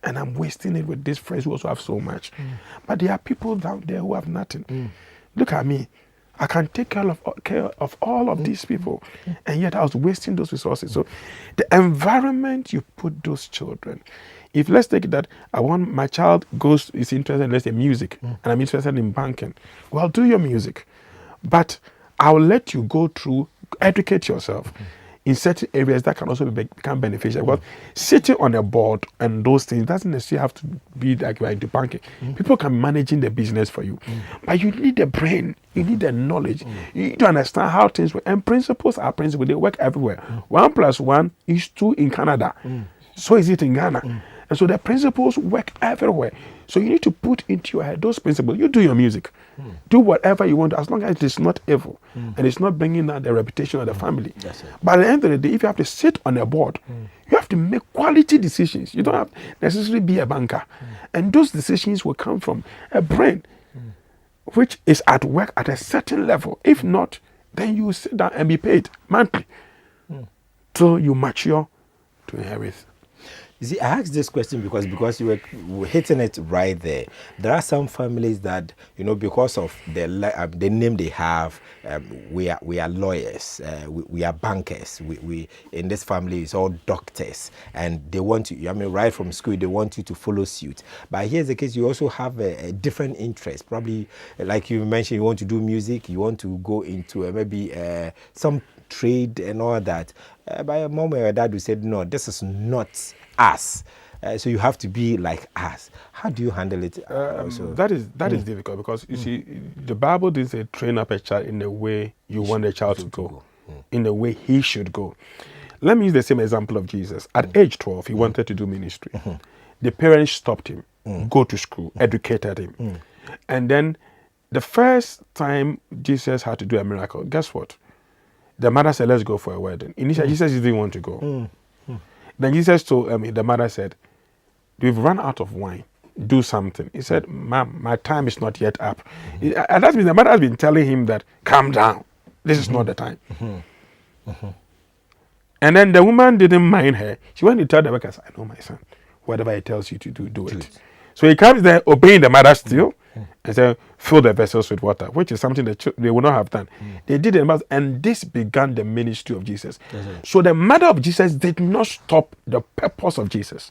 And I'm wasting it with these friends who also have so much. But there are people down there who have nothing. Look at me. I can take care of all of these people. And yet I was wasting those resources. So the environment you put those children, if let's take it that I want my child is interested in, let's say, music, and I'm interested in banking. Well, do your music. But I'll let you go through, educate yourself in certain areas that can also become beneficial. Because sitting on a board and those things doesn't necessarily have to be like you're into banking. People can managing the business for you. But you need the brain, you need the knowledge, you need to understand how things work. And principles are principles, they work everywhere. 1 + 1 is 2 in Canada. So is it in Ghana. And so the principles work everywhere. So you need to put into your head those principles. You do your music. Do whatever you want, as long as it is not evil and it's not bringing down the reputation of the family. But at the end of the day, if you have to sit on a board, you have to make quality decisions. You don't have to necessarily be a banker. And those decisions will come from a brain which is at work at a certain level. If not, then you sit down and be paid monthly till you mature to inherit. You see, I asked this question because you were hitting it right there. There are some families that, because of the name they have, we are lawyers, we are bankers. We in this family is all doctors, and they want you. Right from school they want you to follow suit. But here's the case: you also have a different interest. Probably, like you mentioned, you want to do music, you want to go into maybe some trade and all that. But your mom or your dad will say, no, this is not us. So you have to be like us. How do you handle it? That is difficult because you see, the Bible didn't say train up a child in the way you want the child to go, in the way he should go. Let me use the same example of Jesus. At age 12, he wanted to do ministry. The parents stopped him, go to school, educated him. And then the first time Jesus had to do a miracle, guess what? The mother said, let's go for a wedding. Initially, Jesus didn't want to go. Then Jesus told the mother said, we've run out of wine. Do something. He said, Ma'am, my time is not yet up. And that means the mother has been telling him that, calm down. This is not the time. And then the woman didn't mind her. She went to tell the workers, I know my son. Whatever he tells you to do, do it. So he comes there obeying the mother still. And said, fill the vessels with water, which is something that they would not have done. They did it, and this began the ministry of Jesus. So the mother of Jesus did not stop the purpose of Jesus.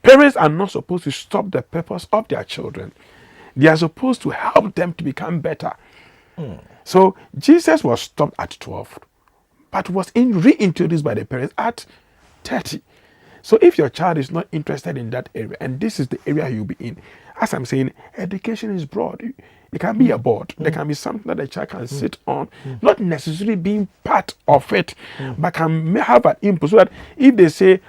Parents are not supposed to stop the purpose of their children. They are supposed to help them to become better. So Jesus was stopped at 12, but was reintroduced by the parents at 30. So if your child is not interested in that area, and this is the area you'll be in, as I'm saying, education is broad. It can be a board. There can be something that the child can sit on, not necessarily being part of it, but can have an input so that if they say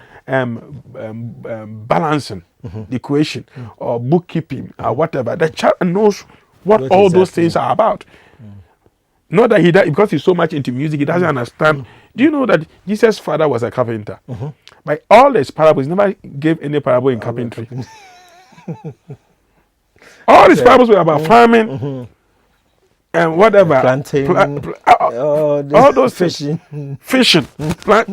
balancing the equation or bookkeeping or whatever, the child knows what all those things are about. Not that because he's so much into music, he doesn't understand. Do you know that Jesus' father was a carpenter? By all his parables, he never gave any parable in carpentry. All his parables were about farming and whatever. Planting, all those fishing. But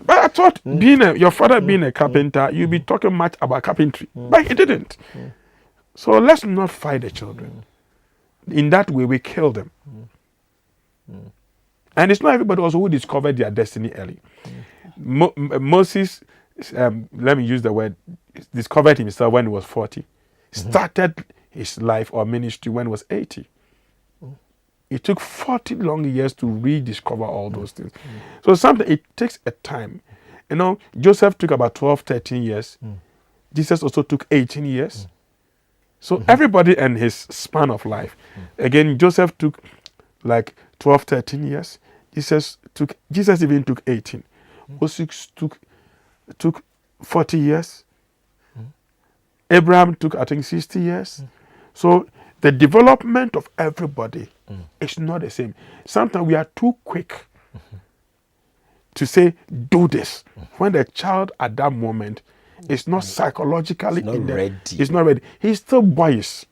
I thought your father being a carpenter, you'd be talking much about carpentry. But he didn't. So let's not fight the children. In that way, we kill them. And it's not everybody also who discovered their destiny early. Moses, let me use the word, discovered himself when he was 40. Started his life or ministry when he was 80. It took 40 long years to rediscover all those things. So sometimes it takes a time. You know, Joseph took about 12, 13 years. Jesus also took 18 years. So everybody and his span of life. Again, Joseph took like 12, 13 years. Jesus even took 18. Moses took 40 years. Abraham took, I think, 60 years. So the development of everybody is not the same. Sometimes we are too quick to say, do this. When the child at that moment is not psychologically ready. He's not ready. He's still boyish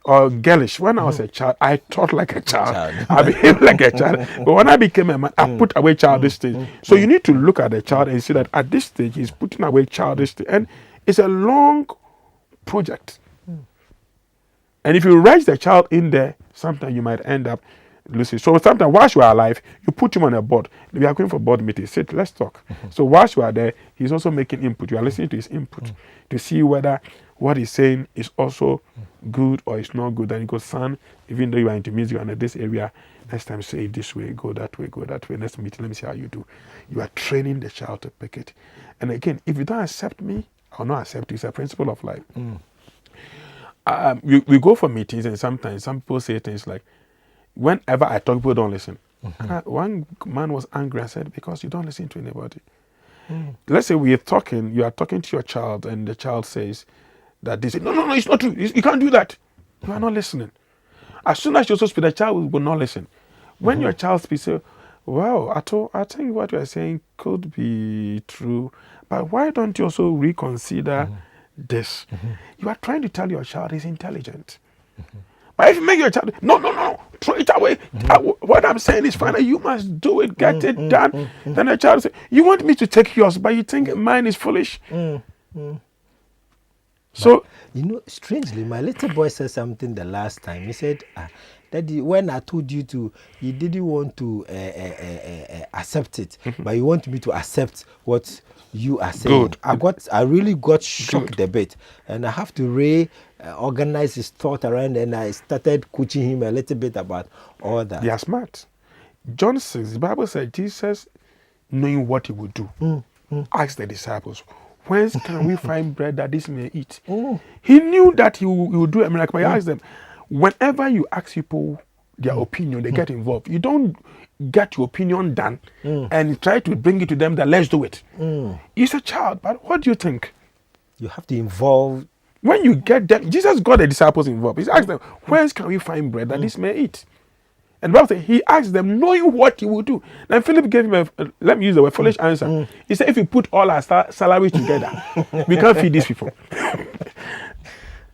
or girlish. When I was a child, I thought like a child. I behaved like a child. But when I became a man, I put away childish things. So you need to look at the child and see that at this stage, he's putting away childish things. And it's a long project. And if you rush the child in there, sometimes you might end up losing. So sometimes whilst you are alive, you put him on a board. We are going for board meetings. Sit, let's talk. So whilst you are there, he's also making input. You are listening to his input to see whether what he's saying is also good or it's not good. Then you go, son, even though you are into music, you are in this area, next time say it this way, go that way, go that way. Next meeting, let me see how you do. You are training the child to pick it. And again, if you don't accept me, I will not accept you. It's a principle of life. We go for meetings and sometimes some people say things like, whenever I talk, people don't listen. One man was angry. I said, because you don't listen to anybody. Let's say we are talking, you are talking to your child and the child says that this, no, it's not true. You can't do that. You are not listening. As soon as you also speak, the child will not listen. When your child speaks, say, well, I think what you are saying could be true, but why don't you also reconsider this? You are trying to tell your child he's intelligent. But if you make your child, no, throw it away. What I'm saying is fine. You must do it. Get it done. Then the child says, you want me to take yours, but you think mine is foolish. So, you know, strangely, my little boy said something the last time. He said, Daddy, when I told you to, you didn't want to accept it, but you want me to accept what you are saying. Good. I really got shocked a bit, and I have to organize his thought around, and I started coaching him a little bit about all that. They are smart. John 6, the Bible said Jesus, knowing what he would do, asked the disciples, whence can we find bread that this may eat? He knew that he would do a miracle, but he asked them, whenever you ask people their opinion, they get involved. You don't get your opinion done and try to bring it to them that let's do it. He's a child, but what do you think? You have to involve. When you get them, Jesus got the disciples involved. He asked them, whence can we find bread that this may eat? And the Bible said, he asked them, knowing what he would do. Then Philip gave him let me use the word, foolish answer. He said, if we put all our salaries together, we can't feed these people.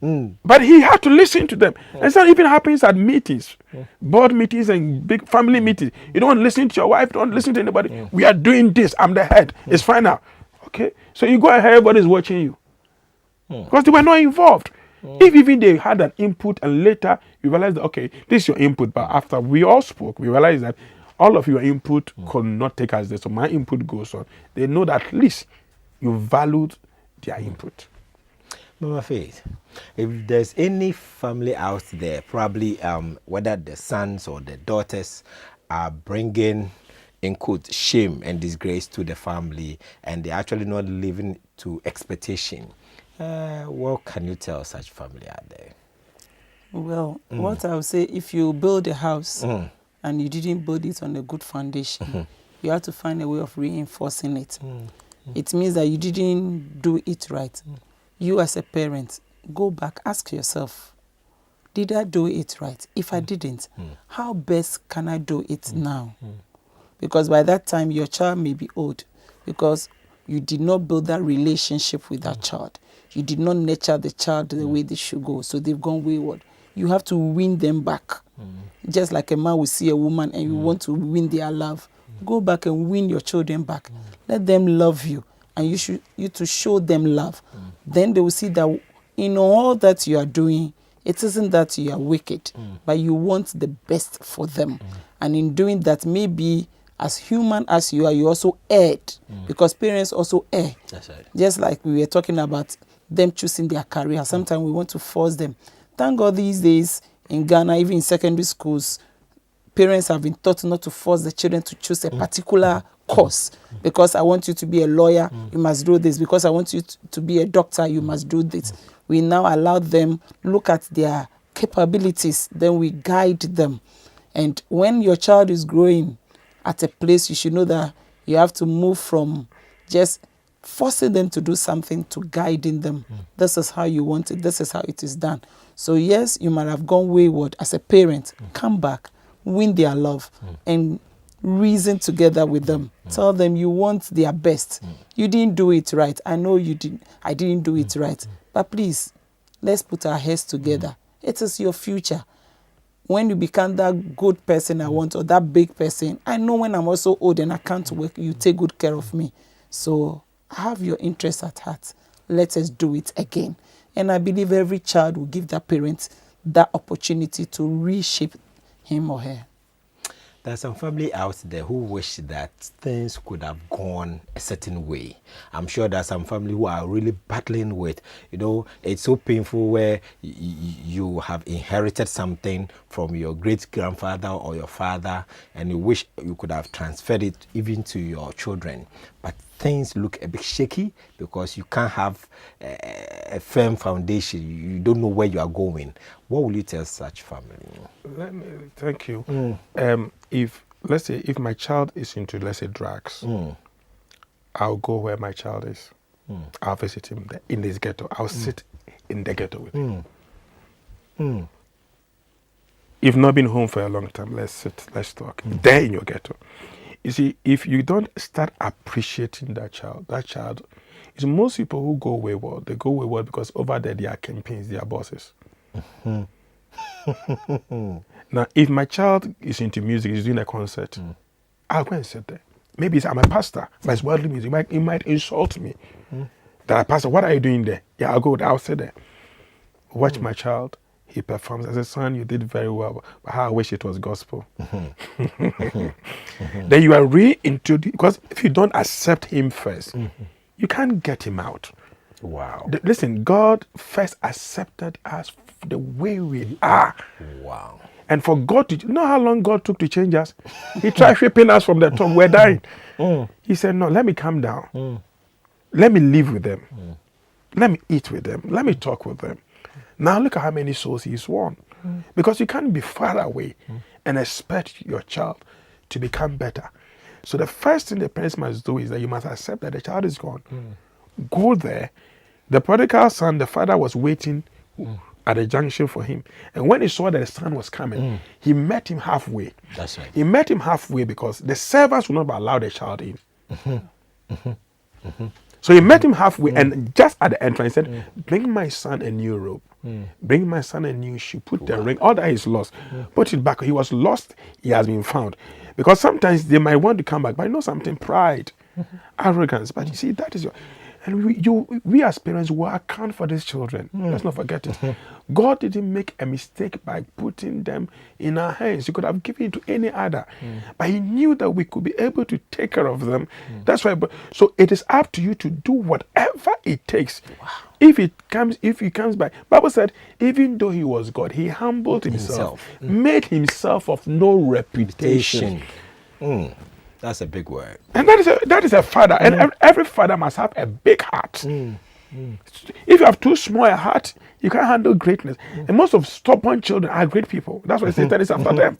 But he had to listen to them. And so it even happens at meetings, board meetings and big family meetings. You don't listen to your wife, don't listen to anybody. We are doing this. I'm the head. It's fine now. Okay? So you go ahead, everybody's watching you. Because they were not involved. If even they had an input and later you realize that, okay, this is your input, but after we all spoke, we realized that all of your input could not take us there. So my input goes on. They know that at least you valued their input. Mama Faith, if there's any family out there, probably whether the sons or the daughters are bringing, in quotes, shame and disgrace to the family, and they're actually not living to expectation, what can you tell such family out there? Well, what I would say, if you build a house and you didn't build it on a good foundation, you have to find a way of reinforcing it. It means that you didn't do it right. You as a parent, go back, ask yourself, did I do it right? If I didn't, how best can I do it now? Because by that time, your child may be old because you did not build that relationship with that child. You did not nurture the child the way they should go, so they've gone wayward. You have to win them back. Just like a man will see a woman and you want to win their love. Go back and win your children back. Let them love you, and you to show them love. Then they will see that in all that you are doing, it isn't that you are wicked, but you want the best for them. And in doing that, maybe as human as you are, you also erred, because parents also err. That's right. Just like we were talking about them choosing their career. Sometimes we want to force them. Thank God these days in Ghana, even in secondary schools, parents have been taught not to force the children to choose a particular course. Because I want you to be a lawyer, you must do this. Because I want you to be a doctor, you must do this. We now allow them look at their capabilities, then we guide them. And when your child is growing at a place, you should know that you have to move from just forcing them to do something to guiding them. This is how you want it. This is how it is done. So yes, you might have gone wayward as a parent. Come back, win their love, and reason together with them. Tell them you want their best. You didn't do it right. I know you didn't. I didn't do it right. But please, let's put our heads together. It is your future. When you become that good person I want, or that big person, I know when I'm also old and I can't work, you take good care of me. So I have your interest at heart. Let us do it again. And I believe every child will give that parent that opportunity to reshape him or her. There's some family out there who wish that things could have gone a certain way. I'm sure there's some family who are really battling with, it's so painful where you have inherited something from your great grandfather or your father, and you wish you could have transferred it even to your children. But things look a bit shaky because you can't have a firm foundation. You don't know where you are going. What will you tell such family? Thank you. Let's say if my child is into, let's say, drugs, I'll go where my child is. I'll visit him there in this ghetto. I'll sit in the ghetto with him. If not been home for a long time, let's sit, let's talk. There in your ghetto. You see, if you don't start appreciating that child, it's most people who go wayward. They go wayward because over there they are campaigns, they are bosses. Now, if my child is into music, he's doing a concert, I'll go and sit there. Maybe I'm a pastor, but it's worldly music. He might insult me. That a pastor, what are you doing there? Yeah, I'll go there, I'll sit there. Watch my child. He performs. As a son, you did very well, but how I wish it was gospel. Then you are reintroduced, because if you don't accept him first, you can't get him out. Wow. Listen, God first accepted us the way we are. Wow. And for God to, you know how long God took to change us? He tried whipping us from the top. We're dying. He said, no, let me come down. Let me live with them. Let me eat with them. Let me talk with them. Now look at how many souls he's won. Because you can't be far away and expect your child to become better. So the first thing the parents must do is that you must accept that the child is gone. Go there. The prodigal son, the father was waiting at the junction for him. And when he saw that the son was coming, he met him halfway. That's right. He met him halfway because the servants would not allow the child in. So he met him halfway, and just at the entrance, he said, bring my son a new robe. Bring my son a new shoe. Put the ring. All that is lost. Put it back. He was lost. He has been found. Because sometimes they might want to come back, but you know something, pride, arrogance. But you see, that is your... And we as parents will account for these children. Let's not forget it. God didn't make a mistake by putting them in our hands. He could have given it to any other. But he knew that we could be able to take care of them. That's why. So it is up to you to do whatever it takes. Wow. If he comes by, Bible said, even though he was God, he humbled himself. Made himself of no reputation. That's a big word. And that is a father. And every father must have a big heart. If you have too small a heart, you can't handle greatness. And most of stubborn children are great people. That's why Satan is after them.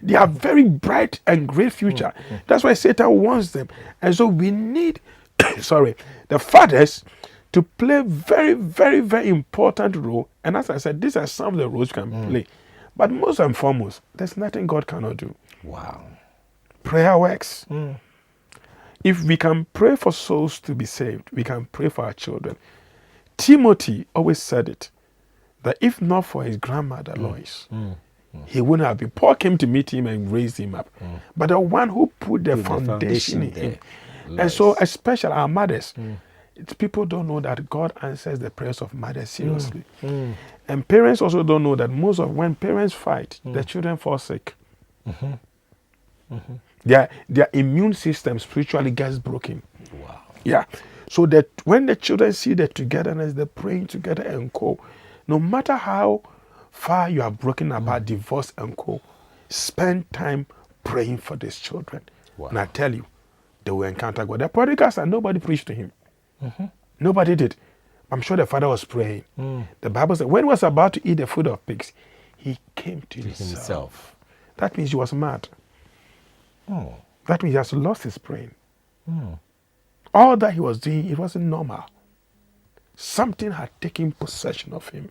They have very bright and great future. That's why Satan wants them. And so we need, the fathers to play very, very, very important role. And as I said, these are some of the roles you can play. But most and foremost, there's nothing God cannot do. Wow. Prayer works. If we can pray for souls to be saved, we can pray for our children. Timothy always said it, that if not for his grandmother Lois, he wouldn't have been. Paul came to meet him and raised him up. But the one who put the foundation in him. And so especially our mothers, people don't know that God answers the prayers of mothers seriously. And parents also don't know that most of when parents fight, the children fall sick. Their immune system spiritually gets broken. Wow. Yeah. So that when the children see the togetherness, they're praying together and co, no matter how far you are broken about divorce and co, Spend time praying for these children. Wow. And I tell you, they will encounter God. The prodigal son, nobody preached to him. Nobody did. I'm sure the father was praying. The Bible said when he was about to eat the food of pigs, he came to himself. That means he was mad. That means he has lost his brain. All that he was doing, it wasn't normal. Something had taken possession of him.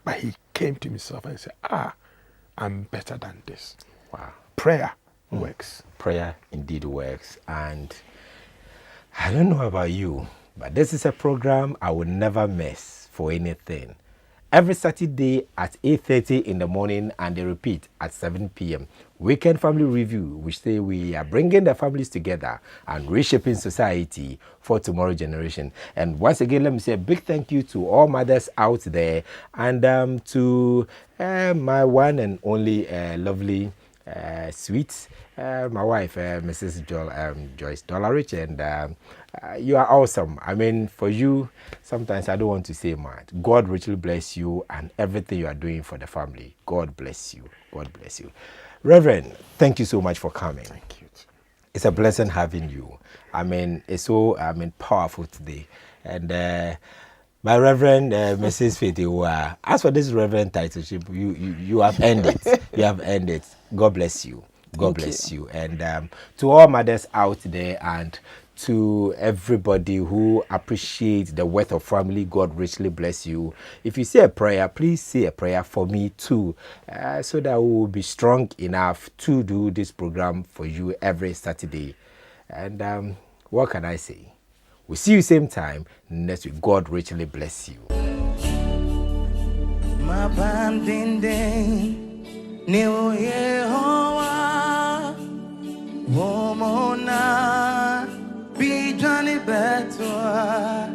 But he came to himself and said, I'm better than this. Wow. Prayer works. Prayer indeed works. And I don't know about you, but this is a program I will never miss for anything. Every Saturday at 8:30 in the morning, and they repeat at 7 p.m. Weekend Family Review, which say we are bringing the families together and reshaping society for tomorrow's generation. And once again, let me say a big thank you to all mothers out there, and to my one and only lovely, sweet, my wife, Mrs. Joyce Dollarich, and you are awesome. I mean, for you, sometimes I don't want to say much. God richly bless you and everything you are doing for the family. God bless you. God bless you. Reverend, thank you so much for coming. Thank you. It's a blessing having you. I mean, it's so powerful today. And my Reverend Mrs. Fete, as for this Reverend titleship, you have earned it. You have earned it. God bless you. God bless you. And to all mothers out there, and to everybody who appreciates the worth of family, God richly bless you. If you say a prayer, please say a prayer for me too, so that we will be strong enough to do this program for you every Saturday. And what can I say? We'll see you same time next week. God richly bless you. Johnny Betua,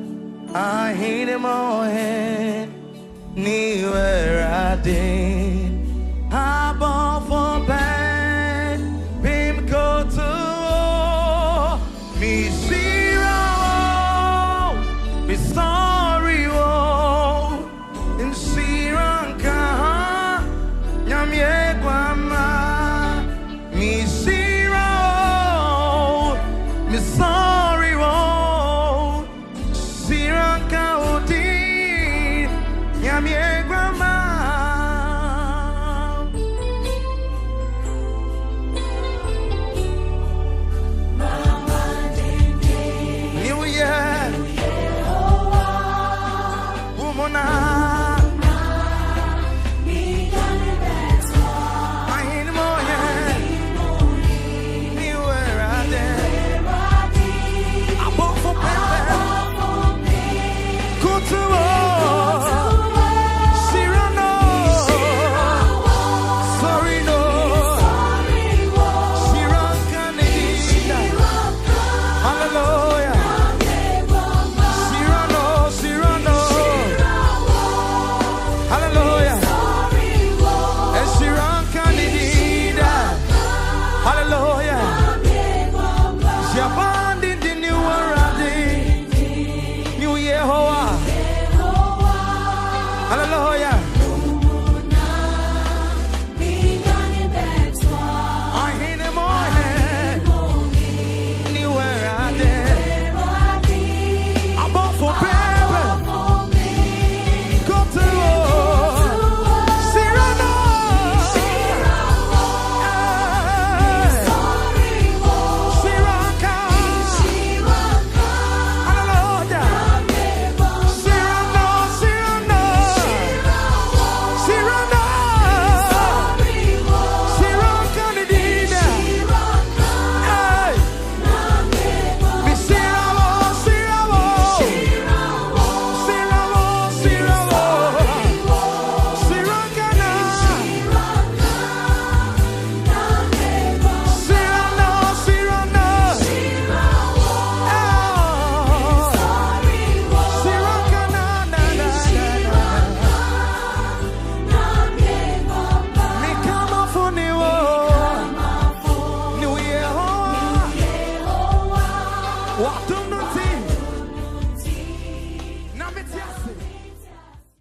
I hate him all head, near I did. I bought for bad, him go to me zero, be sorry, oh, in Siranka, Yamye Guama, me zero, me sorry. New Year, woman.